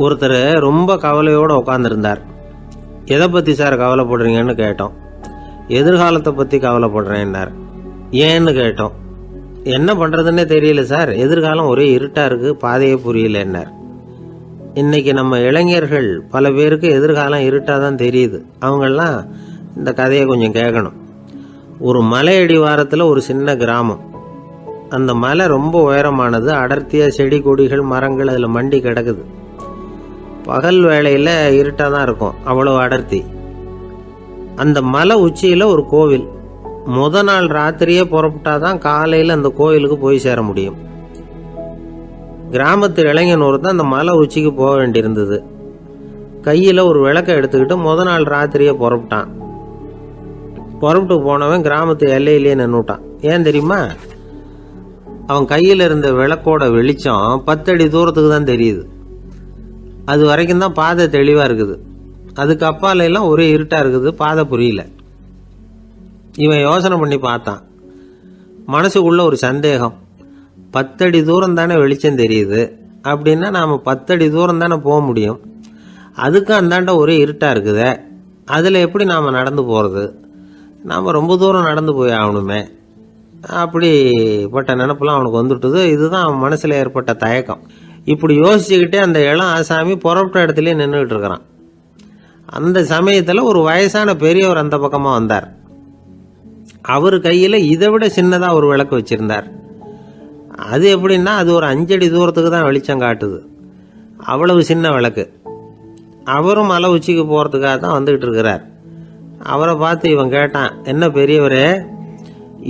ஒருத்தர் ரொம்ப கவலையோடு உட்காந்துருந்தார். எதை பற்றி சார் கவலைப்படுறீங்கன்னு கேட்டோம். எதிர்காலத்தை பற்றி கவலைப்படுறேன்னார். ஏன்னு கேட்டோம். என்ன பண்ணுறதுன்னே தெரியல சார், எதிர்காலம் ஒரே இருட்டாக இருக்குது, பாதையே புரியலன்னார். இன்னைக்கு நம்ம இளைஞர்கள் பல பேருக்கு எதிர்காலம் இருட்டாக தான் தெரியுது. அவங்கெல்லாம் இந்த கதையை கொஞ்சம் கேட்கணும். ஒரு மலை அடிவாரத்தில் ஒரு சின்ன கிராமம். அந்த மலை ரொம்ப உயரமானது. அடர்த்தியாக செடி கொடிகள் மரங்கள் அதில் மண்டி கிடக்குது. பகல் வேளையில் இருட்டாக தான் இருக்கும், அவ்வளோ அடர்த்தி. அந்த மலை உச்சியில் ஒரு கோவில். முத நாள் ராத்திரியே புறப்பட்டாதான் காலையில் அந்த கோவிலுக்கு போய் சேர முடியும். கிராமத்து இளைஞன் ஒருத்தன் அந்த மலை உச்சிக்கு போக வேண்டியிருந்தது. கையில் ஒரு விளக்கை எடுத்துக்கிட்டு முத நாள் ராத்திரியே புறப்பட்டான். புறப்பட்டு போனவன் கிராமத்து எல்லையிலேயே நின்றுட்டான். ஏன் தெரியுமா? அவன் கையில் இருந்த விளக்கோட வெளிச்சம் 10 அடி தூரத்துக்கு தான் தெரியுது. அது வரைக்கும் தான் பாதை தெளிவாக இருக்குது. அதுக்கு அப்பால எல்லாம் ஒரே இருட்டாக இருக்குது, பாதை புரியல. இவன் யோசனை பண்ணி பார்த்தான். மனசுக்குள்ள ஒரு சந்தேகம். 10 அடி தூரம் தானே வெளிச்சம் தெரியுது, அப்படின்னா நாம் 10 அடி தூரம் தானே போக முடியும். அதுக்கும் அந்தாண்ட ஒரே இருட்டாக இருக்குதே, அதில் எப்படி நாம் நடந்து போகிறது? நாம் ரொம்ப தூரம் நடந்து போய் ஆகணுமே. அப்படிப்பட்ட நினப்பெல்லாம் அவனுக்கு வந்துட்டுது. இதுதான் அவன் மனசில் ஏற்பட்ட தயக்கம். இப்படி யோசிச்சுக்கிட்டே அந்த இளம் ஆசாமி புறப்பட்ட இடத்துலயே நின்றுகிட்டு இருக்கிறான். அந்த சமயத்தில் ஒரு வயசான பெரியவர் அந்த பக்கமாக வந்தார். அவர் கையில் இதை விட சின்னதாக ஒரு விளக்கு வச்சிருந்தார். அது எப்படின்னா அது ஒரு 5 அடி தூரத்துக்கு தான் வெளிச்சம் காட்டுது. அவ்வளவு சின்ன விளக்கு. அவரும் மலை உச்சிக்கு போகிறதுக்காக தான் வந்துக்கிட்டு இருக்கிறார். அவரை பார்த்து இவன் கேட்டான், என்ன பெரியவரே,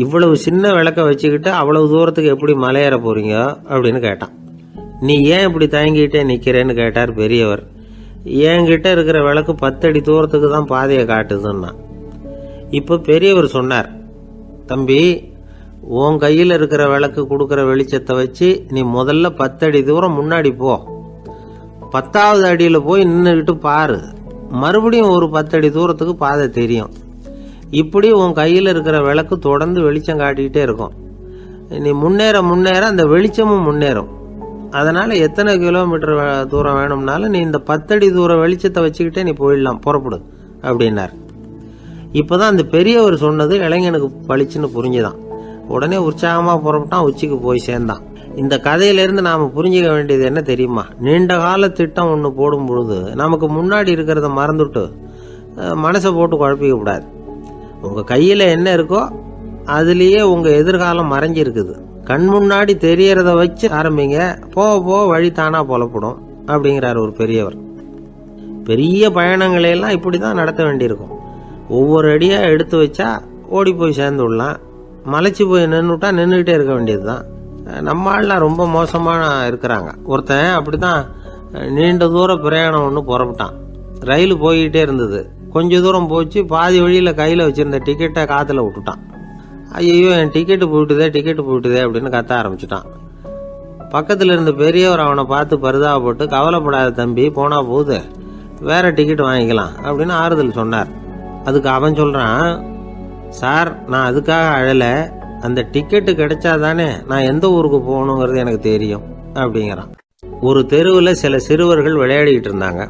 இவ்வளவு சின்ன விளக்க வச்சுக்கிட்டு அவ்வளவு தூரத்துக்கு எப்படி மலையேற போறீங்க அப்படின்னு கேட்டான். நீ ஏன் இப்படி தயங்கிட்டே நிற்கிறேன்னு கேட்டார் பெரியவர். என்கிட்ட இருக்கிற விளக்கு 10 அடி தூரத்துக்கு தான் பாதையை காட்டுதுன்னா. இப்போ பெரியவர் சொன்னார், தம்பி, உன் கையில் இருக்கிற விளக்கு கொடுக்குற வெளிச்சத்தை வச்சு நீ முதல்ல 10 அடி தூரம் முன்னாடி போ. 10வது அடியில் போய் நின்றுக்கிட்டு பாரு. மறுபடியும் ஒரு 10 அடி தூரத்துக்கு பாதை தெரியும். இப்படி உன் கையில் இருக்கிற விளக்கு தொடர்ந்து வெளிச்சம் காட்டிக்கிட்டே இருக்கும். நீ முன்னேற முன்னேற அந்த வெளிச்சமும் முன்னேறும். அதனால் எத்தனை கிலோமீட்டர் தூரம் வேணும்னாலும் நீ இந்த 10 அடி தூரம் வெளிச்சத்தை வச்சுக்கிட்டே நீ போயிடலாம், புறப்படு அப்படின்னார். இப்போதான் அந்த பெரியவர் சொன்னது இளைஞனுக்கு பளிச்சுன்னு புரிஞ்சுதான். உடனே உற்சாகமாக புறப்பட்டான், உச்சிக்கு போய் சேர்ந்தான். இந்த கதையிலேருந்து நாம் புரிஞ்சிக்க வேண்டியது என்ன தெரியுமா? நீண்ட கால திட்டம் ஒன்று போடும் பொழுது நமக்கு முன்னாடி இருக்கிறத மறந்துட்டு மனசை போட்டு குழப்பிக்க கூடாது. உங்கள் கையில் என்ன இருக்கோ அதுலேயே உங்கள் எதிர்காலம் மறைஞ்சிருக்குது. கண் முன்னாடி தெரியறத வச்சு ஆரம்பிங்க, போக போக வழி தானா புலப்படும் அப்படிங்கிறார் ஒரு பெரியவர். பெரிய பயணங்களையெல்லாம் இப்படி தான் நடத்த வேண்டியிருக்கும். ஒவ்வொரு அடியாக எடுத்து வச்சா ஓடி போய் சேர்ந்து விடலாம். மலைச்சு போய் நின்றுட்டா நின்றுக்கிட்டே இருக்க வேண்டியது தான். நம்ம ஆள்லாம் ரொம்ப மோசமான இருக்கிறாங்க. ஒருத்தன் அப்படி தான் நீண்ட தூர பிரயாணம் ஒன்று புறப்பட்டான். ரயில் போய்கிட்டே இருந்தது. கொஞ்ச தூரம் போச்சு, பாதி வழியில் கையில் வச்சுருந்த டிக்கெட்டை காற்றுல விட்டுட்டான். ஐயோ, என் டிக்கெட்டு போயிட்டுதே அப்படின்னு கத்த ஆரம்பிச்சுட்டான். பக்கத்தில் இருந்த பெரியவர் அவனை பார்த்து பரிதாபப்பட்டு, கவலைப்படாத தம்பி, போனா போகுது, வேற டிக்கெட் வாங்கிக்கலாம் அப்படின்னு ஆறுதல் சொன்னார். அதுக்கு அவன் சொல்கிறான், சார், நான் அதுக்காக அழலை, அந்த டிக்கெட்டு கிடைச்சாதானே நான் எந்த ஊருக்கு போகணுங்கிறது எனக்கு தெரியும் அப்படிங்கிறான். ஒரு தெருவில் சில சிறுவர்கள் விளையாடிக்கிட்டு இருந்தாங்க.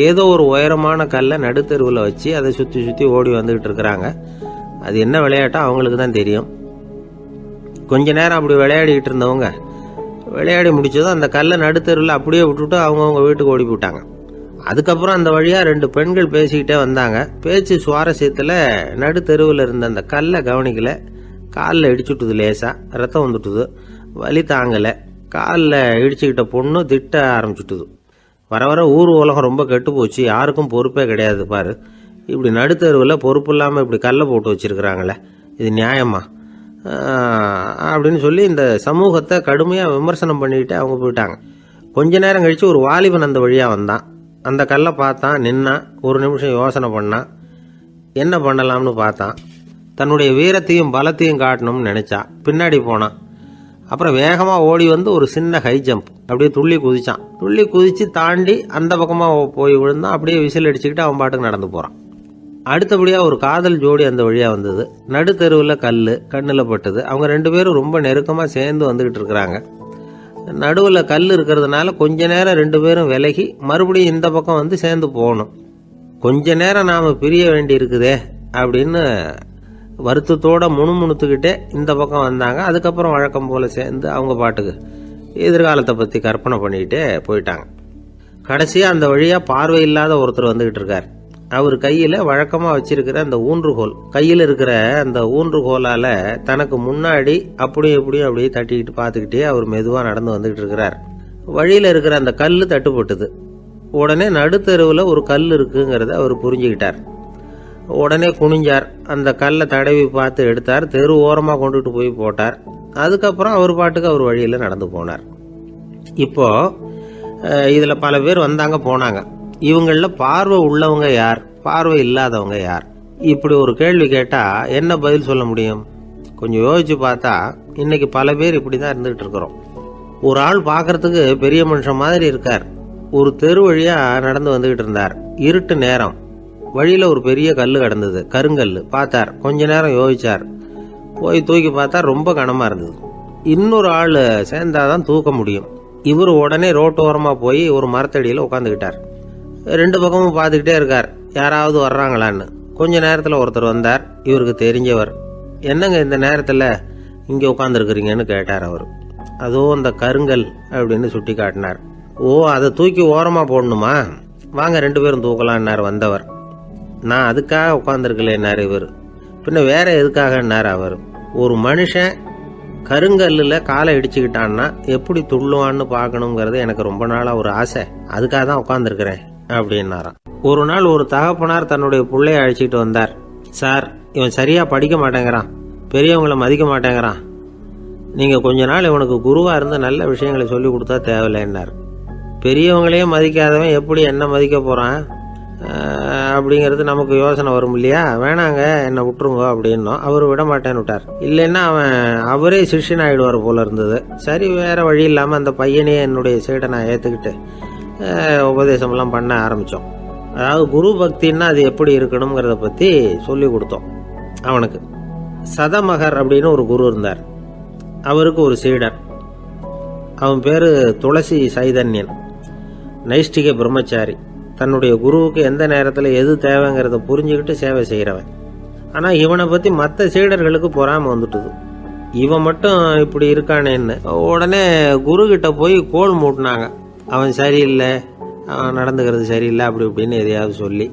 ஏதோ ஒரு உயரமான கல்லை நடுத்தெருவில் வச்சு அதை சுற்றி சுற்றி ஓடி வந்துக்கிட்டு இருக்கிறாங்க. அது என்ன விளையாட்டோ அவங்களுக்கு தான் தெரியும். கொஞ்ச நேரம் அப்படி விளையாடிக்கிட்டு இருந்தவங்க விளையாடி முடிச்சதும் அந்த கல்லை நடுத்தெருவில் அப்படியே விட்டுட்டு அவங்கவுங்க வீட்டுக்கு ஓடி போட்டாங்க. அதுக்கப்புறம் அந்த வழியாக 2 பெண்கள் பேசிக்கிட்டே வந்தாங்க. பேச்சு சுவாரஸ்யத்தில் நடுத்தெருவில் இருந்த அந்த கல்லை கவனிக்கல. காலில் இடிச்சுட்டுது, லேசாக ரத்தம் வந்துட்டுது, வலி தாங்கலை. காலில் இடிச்சுக்கிட்ட பொண்ணு திட்ட ஆரம்பிச்சுட்டுது. வர வர ஊர் உலகம் ரொம்ப கெட்டு போச்சு, யாருக்கும் பொறுப்பே கிடையாது பாரு, இப்படி நடுத்தருவில் பொறுப்பு இல்லாமல் இப்படி கல்லை போட்டு வச்சுருக்கிறாங்களே, இது நியாயமா அப்படின்னு சொல்லி இந்த சமூகத்தை கடுமையாக விமர்சனம் பண்ணிக்கிட்டு அவங்க போயிட்டாங்க. கொஞ்ச நேரம் கழித்து ஒரு வாலிபன் அந்த வழியாக வந்தான். அந்த கல்லை பார்த்தான், நின்னான், ஒரு நிமிஷம் யோசனை பண்ணான். என்ன பண்ணலாம்னு பார்த்தான். தன்னுடைய வீரத்தையும் பலத்தையும் காட்டணும்னு நினச்சான். பின்னாடி போனான். அப்புறம் வேகமாக ஓடி வந்து ஒரு சின்ன ஹை ஜம்ப் அப்படியே துள்ளி குதிச்சான். துள்ளி குதித்து தாண்டி அந்த பக்கமாக போய் விழுந்தான். அப்படியே விசில் அடிச்சுக்கிட்டு அவன் பாட்டுக்கு நடந்து போகிறான். அடுத்தபடியாக ஒரு காதல் ஜோடி அந்த வழியாக வந்தது. நடுத்தெருவில் கல் கண்ணில் பட்டது. அவங்க 2 பேரும் ரொம்ப நெருக்கமாக சேர்ந்து வந்துக்கிட்டு இருக்கிறாங்க. நடுவில் கல் இருக்கிறதுனால கொஞ்ச நேரம் 2 பேரும் விலகி மறுபடியும் இந்த பக்கம் வந்து சேர்ந்து போகணும். கொஞ்ச நேரம் நாம் பிரிய வேண்டி இருக்குதே அப்படின்னு வருத்தத்தோட முணுமுணுத்துக்கிட்டே இந்த பக்கம் வந்தாங்க. அதுக்கப்புறம் வழக்கம் போல் சேர்ந்து அவங்க பாட்டுக்கு எதிர்காலத்தை பற்றி கற்பனை பண்ணிக்கிட்டே போயிட்டாங்க. கடைசியாக அந்த வழியாக பார்வை இல்லாத ஒருத்தர் வந்துக்கிட்டு இருக்கார். அவர் கையில் வழக்கமாக வச்சிருக்கிற அந்த ஊன்றுகோல், கையில் இருக்கிற அந்த ஊன்றுகோலால் தனக்கு முன்னாடி அப்படியே தட்டிக்கிட்டு பார்த்துக்கிட்டே அவர் மெதுவாக நடந்து வந்துக்கிட்டு இருக்கிறார். வழியில் இருக்கிற அந்த கல் தட்டுப்பட்டுது. உடனே நடுத்தெருவில் ஒரு கல் இருக்குங்கிறத அவர் புரிஞ்சுக்கிட்டார். உடனே குனிஞ்சார், அந்த கல்லை தடவி பார்த்து எடுத்தார், தெரு ஓரமாக கொண்டுட்டு போய் போட்டார். அதுக்கப்புறம் அவர் பாட்டுக்கு அவர் வழியில் நடந்து போனார். இப்போது இதில் பல பேர் வந்தாங்க போனாங்க. இவங்களில் பார்வை உள்ளவங்க யார், பார்வை இல்லாதவங்க யார்? இப்படி ஒரு கேள்வி கேட்டால் என்ன பதில் சொல்ல முடியும்? கொஞ்சம் யோசிச்சு பார்த்தா இன்னைக்கு பல பேர் இப்படி தான் இருந்துகிட்டு இருக்கிறோம். ஒரு ஆள் பார்க்கறதுக்கு பெரிய மனுஷன் மாதிரி இருக்கார். ஒரு தெரு வழியாக நடந்து வந்துக்கிட்டு இருந்தார். இருட்டு நேரம். வழியில் ஒரு பெரிய கல் கிடந்தது, கருங்கல். பார்த்தார், கொஞ்ச நேரம் யோசிச்சார். போய் தூக்கி பார்த்தா ரொம்ப கனமாக இருந்தது. இன்னொரு ஆள் சேர்ந்தாதான் தூக்க முடியும். இவர் உடனே ரோட்டோரமாக போய் ஒரு மரத்தடியில் உட்காந்துக்கிட்டார். 2 பக்கமும் பார்த்துக்கிட்டே இருக்கார், யாராவது வர்றாங்களான்னு. கொஞ்ச நேரத்தில் ஒருத்தர் வந்தார், இவருக்கு தெரிஞ்சவர். என்னங்க இந்த நேரத்தில் இங்கே உட்காந்துருக்குறீங்கன்னு கேட்டார் அவர். அதோ அந்த கருங்கல் அப்படின்னு சுட்டி காட்டினார். ஓ, அதை தூக்கி ஓரமாக போடணுமா? வாங்க 2 பேரும் தூக்கலான்னார் வந்தவர். நான் அதுக்காக உட்காந்துருக்கலேன்னார் இவர். பின்ன வேற எதுக்காகன்னார் அவர். ஒரு மனுஷன் கருங்கல்லில் காலை இடிச்சுக்கிட்டான்னா எப்படி துள்ளுவான்னு பார்க்கணுங்கிறது எனக்கு ரொம்ப நாளாக ஒரு ஆசை. அதுக்காக தான் உட்காந்துருக்கிறேன் அப்படின்னாராம். ஒரு நாள் ஒரு தகப்பனார் தன்னுடைய பிள்ளைய அழைச்சிட்டு வந்தார். சார், இவன் சரியாக படிக்க மாட்டேங்கிறான், பெரியவங்களை மதிக்க மாட்டேங்கிறான். நீங்கள் கொஞ்ச நாள் இவனுக்கு குருவாக இருந்து நல்ல விஷயங்களை சொல்லி கொடுத்தா தேவையில்லைன்னார். பெரியவங்களையே மதிக்காதவன் எப்படி என்ன மதிக்க போகிறான் அப்படிங்கிறது நமக்கு யோசனை வரும் இல்லையா? வேணாங்க, என்னை விட்டுருங்க அப்படின்னோம். அவர் விட மாட்டேன்னு விட்டார். இல்லைன்னா அவரே சிஷ்யன் ஆகிடுவார் போல இருந்தது. சரி, வேற வழி இல்லாமல் அந்த பையனையே என்னுடைய சைடை நான் ஏற்றுக்கிட்டு உபதேசம்லாம் பண்ண ஆரம்பித்தோம். அதாவது குரு பக்தின்னா அது எப்படி இருக்கணுங்கிறத பற்றி சொல்லி கொடுத்தோம் அவனுக்கு. சதமகர் அப்படின்னு ஒரு குரு இருந்தார். அவருக்கு ஒரு சீடர். அவன் பேர் துளசி சைதன்யன், நைஷ்டிக பிரம்மச்சாரி. தன்னுடைய குருவுக்கு எந்த நேரத்தில் எது தேவைங்கிறத புரிஞ்சுக்கிட்டு சேவை செய்கிறவன். ஆனால் இவனை பற்றி மற்ற சீடர்களுக்கு பொறாமல் வந்துட்டுது. இவன் மட்டும் இப்படி இருக்கானேன்னு உடனே குரு கிட்ட போய் கோல் மூட்டினாங்க. அவன் சரியில்லை, அவன் நடந்துக்கிறது சரியில்லை, அப்படி இப்படின்னு எதையாவது சொல்லி.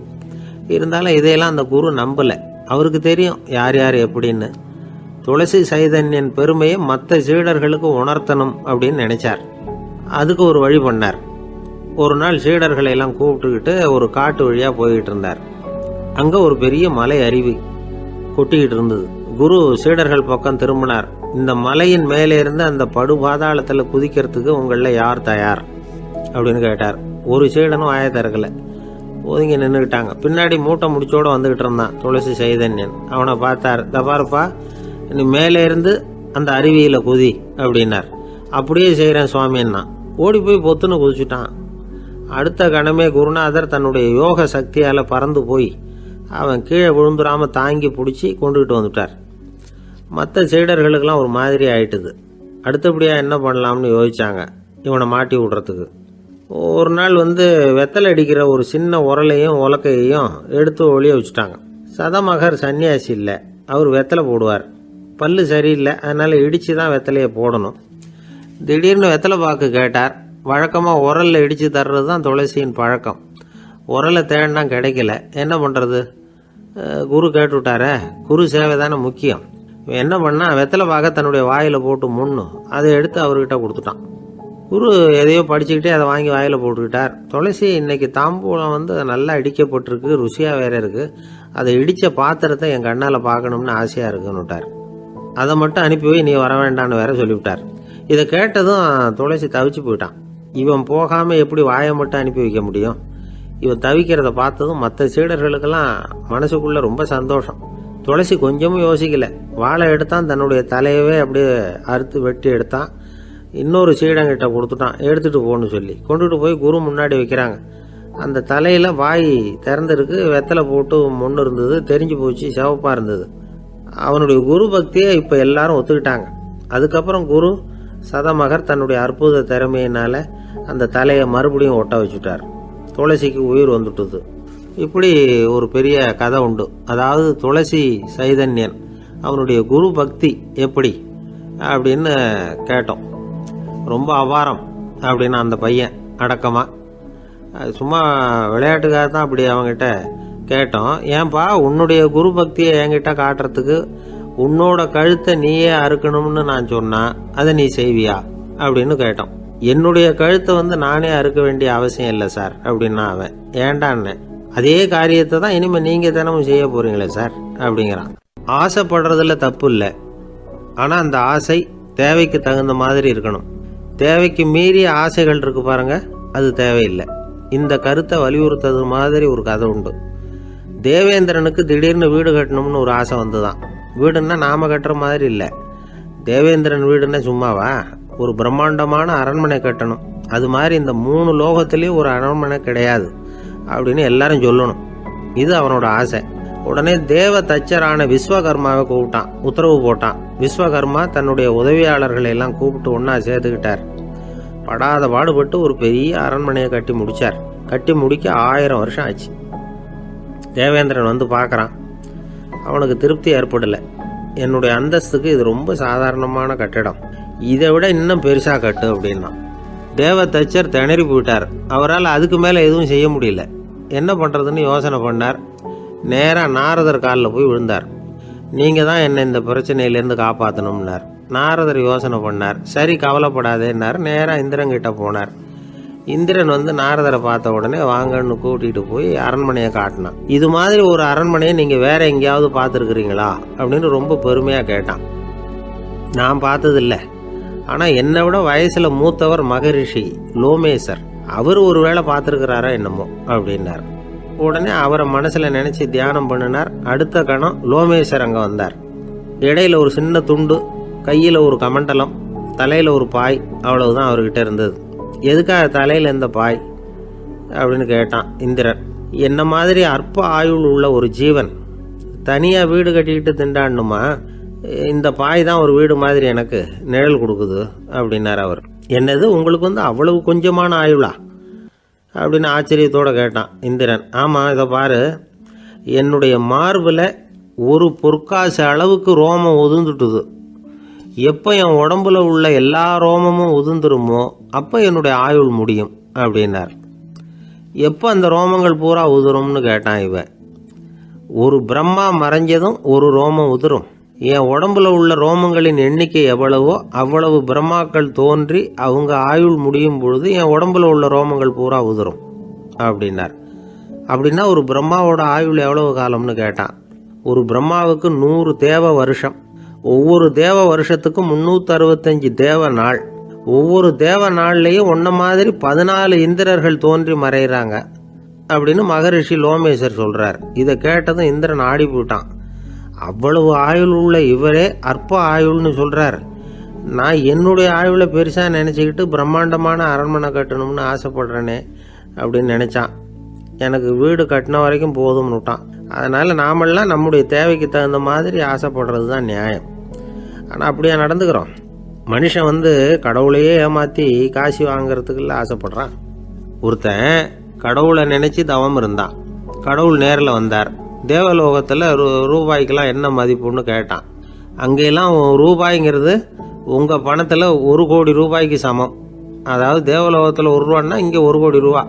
இருந்தாலும் இதையெல்லாம் அந்த குரு நம்பலை. அவருக்கு தெரியும் யார் யார் எப்படின்னு. துளசி சைதன்யன் பெருமையை மற்ற சீடர்களுக்கு உணர்த்தணும் அப்படின்னு நினைச்சார். அதுக்கு ஒரு வழி பண்ணார். ஒரு நாள் சீடர்களை எல்லாம் கூப்பிட்டுக்கிட்டு ஒரு காட்டு வழியாக போய்கிட்டு இருந்தார். அங்கே ஒரு பெரிய மலை அருவி கொட்டிக்கிட்டு இருந்தது. குரு சீடர்கள் பக்கம் திரும்பினார். இந்த மலையின் மேலே இருந்து அந்த படுபாதாளத்தில் குதிக்கிறதுக்கு உங்களில் யார் தயார் அப்படின்னு கேட்டார். ஒரு சீடனும் ஆய திறக்கலை, ஒதுங்கி நின்றுக்கிட்டாங்க. பின்னாடி மூட்டை முடிச்சோடு வந்துக்கிட்டு இருந்தான் துளசி சைதன்யன். அவனை பார்த்தார். தபாருப்பா, நீ மேலே இருந்து அந்த அருவியில் குதி அப்படின்னார். அப்படியே செய்கிறேன் சுவாமின்னா ஓடி போய் பொத்துன்னு குதிச்சுட்டான். அடுத்த கணமே குருநாதர் தன்னுடைய யோக சக்தியால் பறந்து போய் அவன் கீழே விழுந்துடாமல் தாங்கி பிடிச்சி கொண்டுகிட்டு வந்துட்டார். மற்ற சீடர்களுக்கெல்லாம் ஒரு மாதிரி ஆயிட்டுது. அடுத்தபடியாக என்ன பண்ணலாம்னு யோசிச்சாங்க இவனை மாட்டி விடுறதுக்கு. ஒரு நாள் வெத்தலை அடிக்கிற ஒரு சின்ன உரலையும் உலக்கையையும் எடுத்து ஒளிய வச்சுட்டாங்க. சதமகர் சன்னியாசி இல்லை, அவர் வெத்தலை போடுவார். பல்லு சரியில்லை, அதனால் இடித்து தான் வெத்தலையை போடணும். திடீர்னு வெத்தலை பாக்கு கேட்டார். வழக்கமாக உரலில் இடித்து தர்றது தான் துளசியின் பழக்கம். உரலை தேடினா கிடைக்கல, என்ன பண்ணுறது? குரு கேட்டுவிட்டாரே, குரு சேவை தானே முக்கியம். என்ன பண்ணால் வெத்தலை பாக்க தன்னுடைய வாயில் போட்டு முன்னும் அதை எடுத்து அவர்கிட்ட கொடுத்துட்டான். குரு எதையோ படிச்சுக்கிட்டே அதை வாங்கி வாயில் போட்டுக்கிட்டார். துளசி இன்னைக்கு தாம்பூலம் நல்லா இடிக்கப்பட்டிருக்கு, ருசியாக வேற இருக்குது, அதை இடித்த பாத்திரத்தை என் கண்ணால் பார்க்கணும்னு ஆசையாக இருக்குன்னு விட்டார். அதை மட்டும் அனுப்பி போய் நீ வர வேண்டான்னு வேற சொல்லிவிட்டார். இதை கேட்டதும் துளசி தவிச்சு போயிட்டான். இவன் போகாமல் எப்படி வாயை மட்டும் அனுப்பி வைக்க முடியும்? இவன் தவிக்கிறத பார்த்ததும் மற்ற சீடர்களுக்கெல்லாம் மனசுக்குள்ளே ரொம்ப சந்தோஷம். துளசி கொஞ்சமும் யோசிக்கலை. வாழை எடுத்தான், தன்னுடைய தலையவே அப்படியே அறுத்து வெட்டி எடுத்தான். இன்னொரு சீடங்கிட்ட கொடுத்துட்டான், எடுத்துகிட்டு போகணும்னு சொல்லி. கொண்டுட்டு போய் குரு முன்னாடி வைக்கிறாங்க. அந்த தலையில் வாய் திறந்துருக்கு, வெத்தலை போட்டு முன்னு இருந்தது, தெரிஞ்சு போச்சு, சிவப்பாக இருந்தது. அவனுடைய குரு பக்தியை இப்போ எல்லாரும் ஒத்துக்கிட்டாங்க. அதுக்கப்புறம் குரு சதமகர் தன்னுடைய அற்புத திறமையினால அந்த தலையை மறுபடியும் ஒட்ட வச்சுட்டார். துளசிக்கு உயிர் வந்துட்டுது. இப்படி ஒரு பெரிய கதை உண்டு. அதாவது துளசி சைதன்யன் அவனுடைய குரு பக்தி எப்படி அப்படின்னு கேட்டோம். ரொம்ப அபாரம் அப்படின்னு அந்த பையன் அடக்கமாக, சும்மா விளையாட்டுக்காக தான் அப்படி அவங்ககிட்ட கேட்டோம். ஏன்பா உன்னுடைய குரு பக்தியை என்கிட்ட காட்டுறதுக்கு உன்னோட கழுத்தை நீயே அறுக்கணும்னு நான் சொன்னா அதை நீ செய்வியா அப்படின்னு கேட்டோம். என்னுடைய கழுத்தை நானே அறுக்க வேண்டிய அவசியம் இல்லை சார் அப்படின்னா அவன். ஏண்டான்னு, அதே காரியத்தை தான் இனிமேல் நீங்கள் தினமும் செய்ய போறீங்களே சார் அப்படிங்கிறான். ஆசைப்படுறதுல தப்பு இல்லை, ஆனால் அந்த ஆசை தேவைக்கு தகுந்த மாதிரி இருக்கணும். தேவைக்கு மீறிய ஆசைகள் இருக்கு பாருங்க, அது தேவையில்லை. இந்த கருத்தை வலியுறுத்தது மாதிரி ஒரு கதை உண்டு. தேவேந்திரனுக்கு திடீர்னு வீடு கட்டணும்னு ஒரு ஆசை வந்துதான். வீடுன்னா நாம கட்டுற மாதிரி இல்லை. தேவேந்திரன் வீடுன்னா சும்மாவா, ஒரு பிரம்மாண்டமான அரண்மனை கட்டணும். அது மாதிரி இந்த 3 லோகத்திலையும் ஒரு அரண்மனை கிடையாது அப்படின்னு எல்லாரும் சொல்லணும். இது அவனோட ஆசை. உடனே தேவ தச்சரான விஸ்வகர்மாவை கூப்பிட்டான், உத்தரவு போட்டான். விஸ்வகர்மா தன்னுடைய உதவியாளர்களை எல்லாம் கூப்பிட்டு ஒன்னா சேர்த்துக்கிட்டார். படாத பாடுபட்டு ஒரு பெரிய அரண்மனையை கட்டி முடிச்சார். கட்டி முடிக்க 1000 வருஷம் ஆச்சு. தேவேந்திரன் பார்க்கறான். அவனுக்கு திருப்தி ஏற்படலை. என்னுடைய அந்தஸ்துக்கு இது ரொம்ப சாதாரணமான கட்டிடம், இதை விட இன்னும் பெருசாக கட்டு அப்படின்னா. தேவ தச்சர் திணறி போயிட்டார். அவரால் அதுக்கு மேலே எதுவும் செய்ய முடியல. என்ன பண்ணுறதுன்னு யோசனை பண்ணார். நேராக நாரதர் காலில் போய் விழுந்தார். நீங்கள் தான் என்னை இந்த பிரச்சனையிலேருந்து காப்பாற்றணும்னார். நாரதர் யோசனை பண்ணார். சரி கவலைப்படாதேன்னார். நேராக இந்திரன்கிட்ட போனார். இந்திரன் நாரதரை பார்த்த உடனே வாங்கன்னு கூட்டிகிட்டு போய் அரண்மனையை காட்டினான். இது மாதிரி ஒரு அரண்மனையை நீங்கள் வேற எங்கேயாவது பார்த்துருக்குறீங்களா அப்படின்னு ரொம்ப பெருமையாக கேட்டான். நான் பார்த்ததில்லை, ஆனால் என்னை விட வயசில் மூத்தவர் மகரிஷி லோமேசர், அவர் ஒரு வேளை பார்த்துருக்கிறாரா என்னமோ அப்படின்னார். உடனே அவரை மனசில் நினச்சி தியானம் பண்ணினார். அடுத்த கணம் லோமேசர் அங்கே வந்தார். இடையில ஒரு சின்ன துண்டு, கையில் ஒரு கமண்டலம், தலையில் ஒரு பாய், அவ்வளவுதான் அவர்கிட்ட இருந்தது. எதுக்காக தலையில் இந்த பாய் அப்படின்னு கேட்டான் இந்திரன். என்ன மாதிரி அற்ப ஆயுள் உள்ள ஒரு ஜீவன் தனியாக வீடு கட்டிக்கிட்டு திண்டாடணுமா? இந்த பாய் தான் ஒரு வீடு மாதிரி எனக்கு நிழல் கொடுக்குது அப்படின்னார் அவர். என்னது, உங்களுக்கு அவ்வளவு கொஞ்சமான ஆயுளா அப்படின்னு ஆச்சரியத்தோடு கேட்டான் இந்திரன். ஆமாம், இதை பாரு, என்னுடைய மார்பில் ஒரு பொற்காசு அளவுக்கு ரோமம் உதிர்ந்துட்டுது. எப்போ என் உடம்புல உள்ள எல்லா ரோமமும் உதிர்ந்துருமோ அப்போ என்னுடைய ஆயுள் முடியும் அப்படின்னார். எப்போ அந்த ரோமங்கள் பூரா உதிரும்னு கேட்டான் இவன். ஒரு பிரம்மா மறைஞ்சதும் ஒரு ரோமம் உதிரும். என் உடம்புல உள்ள ரோமங்களின் எண்ணிக்கை எவ்வளவோ அவ்வளவு பிரம்மாக்கள் தோன்றி அவங்க ஆயுள் முடியும் பொழுது என் உடம்புல உள்ள ரோமங்கள் பூரா உதிரும் அப்படின்னார். அப்படின்னா ஒரு பிரம்மாவோட ஆயுள் எவ்வளவு காலம்னு கேட்டான். ஒரு பிரம்மாவுக்கு 100 தேவ வருஷம். ஒவ்வொரு தேவ வருஷத்துக்கும் 365 தேவ நாள். ஒவ்வொரு தேவ நாள்லையும் ஒன்ன மாதிரி 14 இந்திரர்கள் தோன்றி மறைகிறாங்க அப்படின்னு மகரிஷி லோமேசர் சொல்றார். இதை கேட்டதும் இந்திரன் ஆடி போயிட்டான். அவ்வளவு ஆயுள் உள்ள இவரே அற்ப ஆயுள்னு சொல்றார். நான் என்னுடைய ஆயுளை பெருசாக நினச்சிக்கிட்டு பிரம்மாண்டமான அரண்மனை கட்டணும்னு ஆசைப்படுறேனே அப்படின்னு நினச்சான். எனக்கு வீடு கட்டின வரைக்கும் போதும்னு விட்டான். அதனால் நாமெல்லாம் நம்முடைய தேவைக்கு தகுந்த மாதிரி ஆசைப்படுறது தான் நியாயம். ஆனால் அப்படியே நடந்துக்கிறோம். மனுஷன் கடவுளையே ஏமாற்றி காசு வாங்கிறதுக்குள்ள ஆசைப்படுறான். ஒருத்தன் கடவுளை நினச்சி தவம் இருந்தான். கடவுள் நேரில் வந்தார். தேவலோகத்தில் ரூபாய்க்கெல்லாம் என்ன மதிப்புன்னு கேட்டான். அங்கெல்லாம் ரூபாய்ங்கிறது உங்கள் பணத்தில் 1 கோடி ரூபாய்க்கு சமம். அதாவது தேவலோகத்தில் 1 ரூபான்னா இங்கே 1 கோடி ரூபா.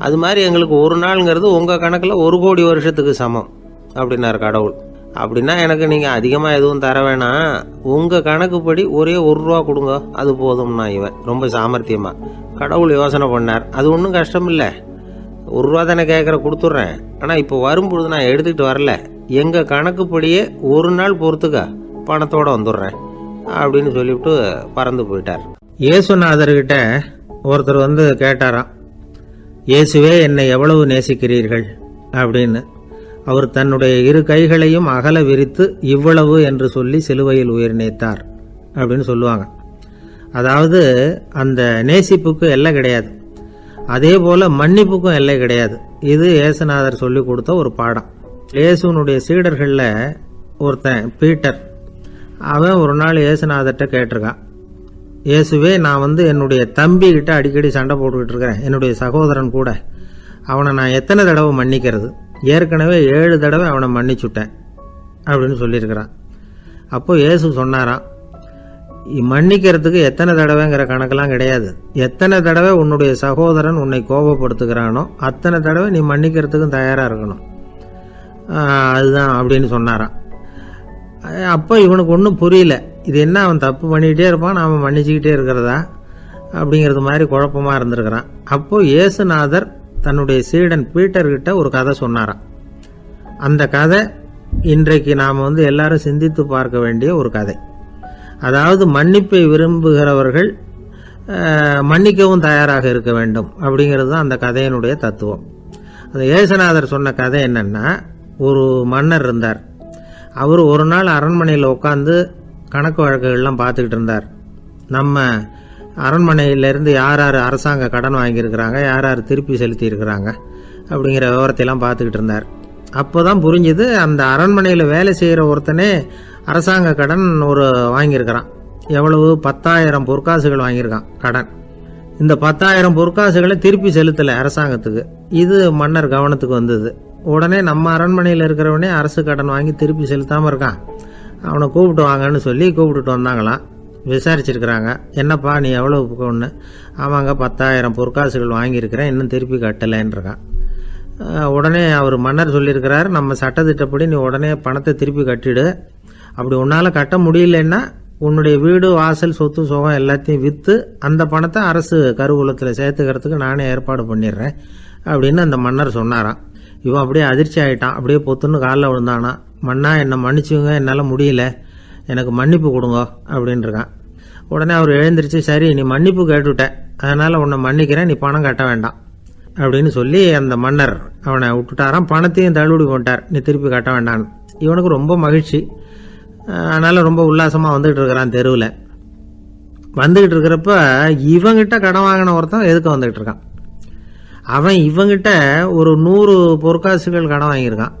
அது மாதிரி எங்களுக்கு ஒரு நாளுங்கிறது உங்கள் கணக்கில் 1 கோடி வருஷத்துக்கு சமம் அப்படின்னார் கடவுள். அப்படின்னா எனக்கு நீங்கள் அதிகமாக எதுவும் தர வேணாம், உங்கள் கணக்குப்படி ஒரே 1 ரூபா கொடுங்க, அது போதும்னா இவன் ரொம்ப சாமர்த்தியமாக. கடவுள் யோசனை பண்ணார். அது ஒன்றும் கஷ்டம் இல்லை, 1 ரூபா தானே கேட்குற, கொடுத்துட்றேன். ஆனால் இப்போ வரும்பொழுது நான் எடுத்துக்கிட்டு வரல, எங்கள் கணக்குப்படியே 1 நாள் பொறுத்துக்க பணத்தோடு வந்துடுறேன் அப்படின்னு சொல்லிவிட்டு பறந்து போயிட்டார். இயேசுநாதர்கிட்ட ஒருத்தர் கேட்டாராம், இயேசுவே என்னை எவ்வளவு நேசிக்கிறீர்கள் அப்படின்னு. அவர் தன்னுடைய 2 கைகளையும் அகல விரித்து இவ்வளவு என்று சொல்லி சிலுவையில் உயிர் நீத்தார் அப்படின்னு சொல்லுவாங்க. அதாவது அந்த நேசிப்புக்கு எல்லை கிடையாது, அதே போல மன்னிப்புக்கும் எல்லை கிடையாது. இது இயேசுநாதர் சொல்லி கொடுத்த ஒரு பாடம். இயேசுனுடைய சீடர்களில் ஒருத்தன் பீட்டர், அவன் ஒரு நாள் இயேசுநாதர்கிட்ட கேட்டிருக்கான், இயேசுவே, நான் என்னுடைய தம்பி கிட்ட அடிக்கடி சண்டை போட்டுக்கிட்டு இருக்கிறேன், என்னுடைய சகோதரன் கூட. அவனை நான் எத்தனை தடவை மன்னிக்கிறது? ஏற்கனவே 7 தடவை அவனை மன்னிச்சுட்டேன் அப்படின்னு சொல்லியிருக்கிறான். அப்போ இயேசு சொன்னாராம், மன்னிக்கிறதுக்கு எத்தனை தடவைங்கிற கணக்கெல்லாம் கிடையாது. எத்தனை தடவை உன்னுடைய சகோதரன் உன்னை கோபப்படுத்துகிறானோ அத்தனை தடவை நீ மன்னிக்கிறதுக்கும் தயாராக இருக்கணும். அதுதான் அப்படின்னு சொன்னாராம். அப்போ இவனுக்கு ஒன்றும் புரியல, இது என்ன அவன் தப்பு பண்ணிக்கிட்டே இருப்பான், நாம் மன்னிச்சுக்கிட்டே இருக்கிறதா அப்படிங்கிறது மாதிரி குழப்பமாக இருந்திருக்கிறான். அப்போது இயேசுநாதர் தன்னுடைய சீடன் பீட்டர்கிட்ட ஒரு கதை சொன்னாராம். அந்த கதை இன்றைக்கு நாம் எல்லாரும் சிந்தித்து பார்க்க வேண்டிய ஒரு கதை. அதாவது மன்னிப்பை விரும்புகிறவர்கள் மன்னிக்கவும் தயாராக இருக்க வேண்டும் அப்படிங்கிறது தான் அந்த கதையினுடைய தத்துவம். அந்த இயேசுநாதர் சொன்ன கதை என்னன்னா, ஒரு மன்னர் இருந்தார். அவர் ஒரு நாள் அரண்மனையில் உட்காந்து கணக்கு வழக்குகள்லாம் பார்த்துக்கிட்டு இருந்தார். நம்ம அரண்மனையிலேருந்து யார் யார் அரசாங்க கடன் வாங்கியிருக்கிறாங்க, யார் யார் திருப்பி செலுத்தியிருக்கிறாங்க அப்படிங்கிற விவரத்தையெல்லாம் பார்த்துக்கிட்டு இருந்தார். அப்போ தான் புரிஞ்சுது, அந்த அரண்மனையில் வேலை செய்கிற ஒருத்தனே அரசாங்க கடன் வாங்கியிருக்கிறான். எவ்வளவு? 10,000 பொற்காசுகள் வாங்கியிருக்கான் கடன். இந்த 10,000 பொற்காசுகளை திருப்பி செலுத்தலை அரசாங்கத்துக்கு. இது மன்னர் கவனத்துக்கு வந்தது. உடனே நம்ம அரண்மனையில் இருக்கிறவனே அரசு கடன் வாங்கி திருப்பி செலுத்தாமல் இருக்கான், அவனை கூப்பிட்டு வாங்கன்னு சொல்லி கூப்பிட்டுட்டு வந்தாங்களாம். விசாரிச்சிருக்கிறாங்க, என்னப்பா நீ எவ்வளவு ஒன்று? ஆமாங்க, 10,000 பொற்காசுகள் வாங்கியிருக்கிறேன், இன்னும் திருப்பி கட்டலைன்றான். உடனே அவர் மன்னர் சொல்லியிருக்கிறார், நம்ம சட்டத்திட்டப்படி நீ உடனே பணத்தை திருப்பி கட்டிடு. அப்படி உன்னால் கட்ட முடியலன்னா உன்னுடைய வீடு வாசல் சொத்து சுகம் எல்லாத்தையும் விற்று அந்த பணத்தை அரசு கருவூலத்தில் சேர்த்துக்கிறதுக்கு நானே ஏற்பாடு பண்ணிடுறேன் அப்படின்னு அந்த மன்னர் சொன்னாராம். இவன் அப்படியே அதிர்ச்சி ஆகிட்டான், அப்படியே பொத்துன்னு காலில் விழுந்தானா. மன்னா, என்னை மன்னிச்சுங்க, என்னால் முடியல, எனக்கு மன்னிப்பு கொடுங்க அப்படின்ட்டுருக்கான். உடனே அவர் எழுந்திரிச்சு, சரி நீ மன்னிப்பு கேட்டுவிட்ட, அதனால் உன்னை மன்னிக்கிறேன், நீ பணம் கட்ட வேண்டாம் அப்படின்னு சொல்லி அந்த மன்னர் அவனை விட்டுட்டாராம். பணத்தையும் தள்ளுபடி போட்டார், நீ திருப்பி கட்ட வேண்டான்னு. இவனுக்கு ரொம்ப மகிழ்ச்சி, அதனால் ரொம்ப உல்லாசமாக வந்துகிட்டு இருக்கிறான். தெருவில் வந்துக்கிட்டு இருக்கிறப்ப இவங்கிட்ட கடன் வாங்கின ஒருத்தன் எதுக்கு வந்துக்கிட்டு இருக்கான். அவன் இவங்கிட்ட ஒரு 100 பொற்காசுகள் கடன் வாங்கியிருக்கான்.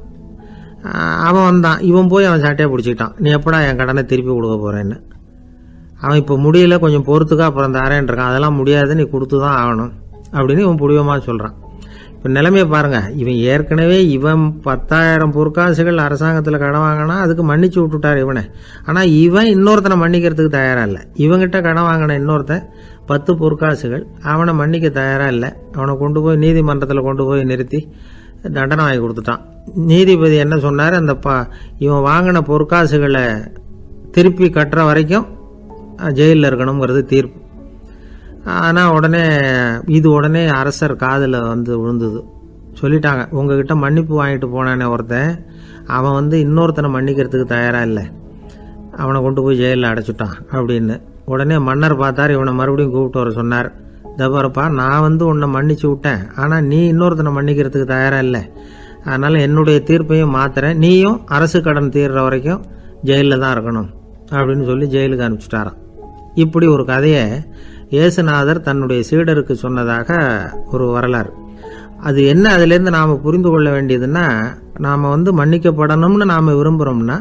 அவன் வந்தான், இவன் போய் அவன் சாட்டையை பிடிச்சிக்கிட்டான், நீ எப்படா என் கடனை திருப்பி கொடுக்க போகிறேன்னு. அவன் இப்போ முடியல, கொஞ்சம் பொறுத்துக்கா, அப்புறம் தரேன் இருக்கான். அதெல்லாம் முடியாது, நீ கொடுத்து தான் ஆகணும் அப்படின்னு இவன் புடிவமாக சொல்கிறான். இப்போ நிலைமையை பாருங்கள், இவன் ஏற்கனவே 10,000 பொற்காசுகள் அரசாங்கத்தில் கடன் வாங்கினா அதுக்கு மன்னிச்சு விட்டுட்டார் இவனை. ஆனால் இவன் இன்னொருத்தனை மன்னிக்கிறதுக்கு தயாராக இல்லை. இவங்கிட்ட கடன் வாங்கின இன்னொருத்தன் 10 பொற்காசுகள், அவனை மன்னிக்க தயாராக இல்லை. அவனை கொண்டு போய் நீதிமன்றத்தில் கொண்டு போய் நிறுத்தி தண்டனை வாங்கி கொடுத்துட்டான். நீதிபதி என்ன சொன்னார், அந்த இவன் வாங்கின பொற்காசுகளை திருப்பி கட்டுற வரைக்கும் ஜெயிலில் இருக்கணுங்கிறது தீர்ப்பு. ஆனால் உடனே அரசர் காதில் விழுந்தது. சொல்லிட்டாங்க, உங்ககிட்ட மன்னிப்பு வாங்கிட்டு போனானே ஒருத்தன், அவன் இன்னொருத்தனை மன்னிக்கிறதுக்கு தயாராக இல்லை, அவனை கொண்டு போய் ஜெயிலில் அடைச்சிட்டான் அப்படின்னு. உடனே மன்னர் பார்த்தார், இவனை மறுபடியும் கூப்பிட்டு வர சொன்னார். தபாரப்பா, நான் உன்னை மன்னிச்சு விட்டேன், ஆனால் நீ இன்னொருத்தனை மன்னிக்கிறதுக்கு தயாராக இல்லை, அதனால் என்னுடைய தீர்ப்பையும் மாத்துறேன், நீயும் அரசு கடன் தீர்ற வரைக்கும் ஜெயிலில் தான் இருக்கணும் அப்படின்னு சொல்லி ஜெயிலுக்கு அனுப்பிச்சிட்டாராம். இப்படி ஒரு கதையை இயேசுநாதர் தன்னுடைய சீடருக்கு சொன்னதாக ஒரு வரலாறு. அது என்ன, அதுலேருந்து நாம் புரிந்து கொள்ள வேண்டியதுன்னா, நாம் மன்னிக்கப்படணும்னு நாம் விரும்புகிறோம்னா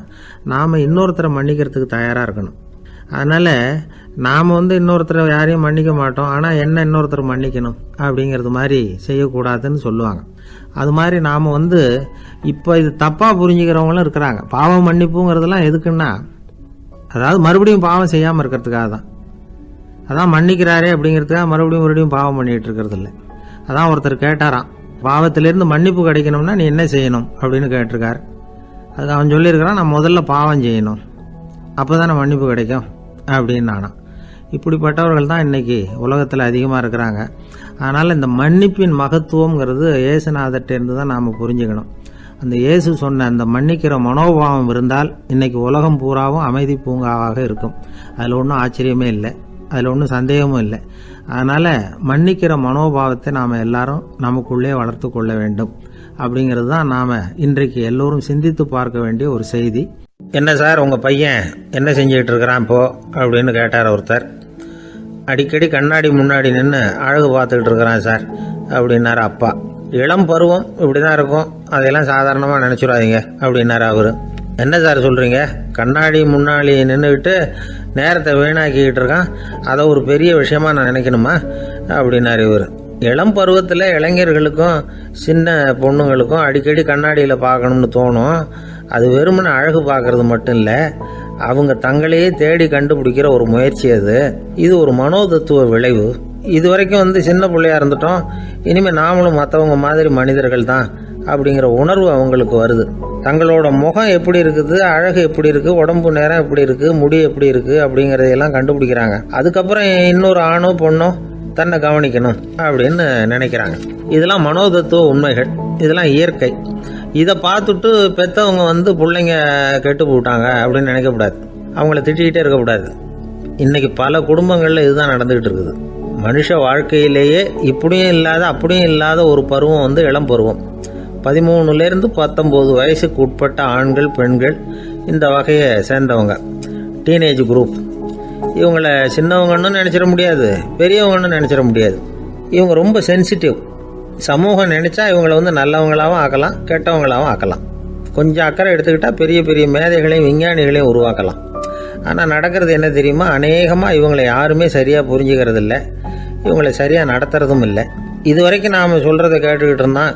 நாம் இன்னொருத்தரை மன்னிக்கிறதுக்கு தயாராக இருக்கணும். அதனால் நாம் இன்னொருத்தரை யாரையும் மன்னிக்க மாட்டோம், ஆனால் என்ன இன்னொருத்தர் மன்னிக்கணும் அப்படிங்கிறது மாதிரி செய்யக்கூடாதுன்னு சொல்லுவாங்க. அது மாதிரி நாம் இப்போ இது தப்பாக புரிஞ்சுக்கிறவங்களும் இருக்கிறாங்க. பாவம் மன்னிப்புங்கிறதுலாம் எதுக்குன்னா, அதாவது மறுபடியும் பாவம் செய்யாமல் இருக்கிறதுக்காக தான். அதான் மன்னிக்கிறாரே அப்படிங்கிறதுக்காக மறுபடியும் பாவம் பண்ணிகிட்டு இருக்கிறது இல்லை. அதான் ஒருத்தர் கேட்டாராம், பாவத்திலேருந்து மன்னிப்பு கிடைக்கணும்னா நீ என்ன செய்யணும் அப்படின்னு கேட்டிருக்கார். அது அவன் சொல்லியிருக்கிறான், நான் முதல்ல பாவம் செய்யணும், அப்போ தானே மன்னிப்பு கிடைக்கும் அப்படின்னு நானாம். இப்படிப்பட்டவர்கள் தான் இன்றைக்கி உலகத்தில் அதிகமாக இருக்கிறாங்க. அதனால் இந்த மன்னிப்பின் மகத்துவங்கிறது இயேசுநாதர்கிட்டேருந்து தான் நாம் புரிஞ்சுக்கணும். அந்த இயேசு சொன்ன அந்த மன்னிக்கிற மனோபாவம் இருந்தால் இன்றைக்கி உலகம் பூராவும் அமைதி பூங்காவாக இருக்கும். அதில் ஒன்றும் ஆச்சரியமே இல்லை, அதில் ஒன்றும் சந்தேகமும் இல்லை. அதனால் மன்னிக்கிற மனோபாவத்தை நாம் எல்லாரும் நமக்குள்ளே வளர்த்து கொள்ள வேண்டும் அப்படிங்கிறது தான் நாம் இன்றைக்கு எல்லோரும் சிந்தித்து பார்க்க வேண்டிய ஒரு செய்தி. என்ன சார், உங்கள் பையன் என்ன செஞ்சுக்கிட்டு இருக்கிறான் இப்போ அப்படின்னு கேட்டார் ஒருத்தர். அடிக்கடி கண்ணாடி முன்னாடி நின்று அழகு பார்த்துக்கிட்டு இருக்கிறான் சார் அப்படின்னாரு அப்பா. இளம் பருவம் இப்படி தான் இருக்கும், அதையெல்லாம் சாதாரணமாக நினச்சிடாதீங்க அப்படின்னாரு அவர். என்ன சார் சொல்கிறீங்க, கண்ணாடி முன்னாடி நின்றுக்கிட்டு நேரத்தை வீணாக்கிக்கிட்டு இருக்கான், அதை ஒரு பெரிய விஷயமா நான் நினைக்கணுமா அப்படின்னாரு இவர். இளம் பருவத்தில் இளைஞர்களுக்கும் சின்ன பொண்ணுங்களுக்கும் அடிக்கடி கண்ணாடியில் பார்க்கணும்னு தோணும். அது வெறுமனே அழகு பார்க்கறது மட்டும் இல்லை, அவங்க தங்களையே தேடி கண்டுபிடிக்கிற ஒரு முயற்சி அது. இது ஒரு மனோதத்துவ விளைவு. இது வரைக்கும் சின்ன பிள்ளையா இருந்துட்டோம், இனிமேல் நாமளும் மற்றவங்க மாதிரி மனிதர்கள் தான் அப்படிங்கிற உணர்வு அவங்களுக்கு வருது. தங்களோட முகம் எப்படி இருக்குது, அழகு எப்படி இருக்குது, உடம்பு நேரம் எப்படி இருக்குது, முடி எப்படி இருக்குது அப்படிங்கிறதையெல்லாம் கண்டுபிடிக்கிறாங்க. அதுக்கப்புறம் இன்னொரு ஆணோ பொண்ணோ தன்னை கவனிக்கணும் அப்படின்னு நினைக்கிறாங்க. இதெல்லாம் மனோதத்துவ உண்மைகள், இதெல்லாம் இயற்கை. இதை பார்த்துட்டு பெற்றவங்க பிள்ளைங்க கெட்டு போட்டாங்க அப்படின்னு நினைக்கக்கூடாது, அவங்கள திட்டிக்கிட்டே இருக்கக்கூடாது. இன்னைக்கு பல குடும்பங்களில் இதுதான் நடந்துகிட்டு இருக்குது. மனுஷ வாழ்க்கையிலேயே இப்படியும் இல்லாத அப்படியும் இல்லாத ஒரு பருவம் இளம் பருவம். 13லேருந்து 19 வயசுக்கு உட்பட்ட ஆண்கள் பெண்கள் இந்த வகையை சேர்ந்தவங்க, டீனேஜ் குரூப். இவங்களை சின்னவங்கன்னு நினச்சிட முடியாது, பெரியவங்கன்னு நினச்சிட முடியாது. இவங்க ரொம்ப சென்சிட்டிவ். சமூகம் நினச்சா இவங்களை நல்லவங்களாகவும் ஆக்கலாம், கெட்டவங்களாகவும் ஆக்கலாம். கொஞ்சம் அக்கறை எடுத்துக்கிட்டால் பெரிய பெரிய மேதைகளையும் விஞ்ஞானிகளையும் உருவாக்கலாம். ஆனால் நடக்கிறது என்ன தெரியுமா, அநேகமாக இவங்களை யாருமே சரியாக புரிஞ்சுக்கிறது இல்லை, இவங்களை சரியாக நடத்துறதும் இல்லை. இது வரைக்கும் நாம் சொல்கிறத கேட்டுக்கிட்டு இருந்தான்,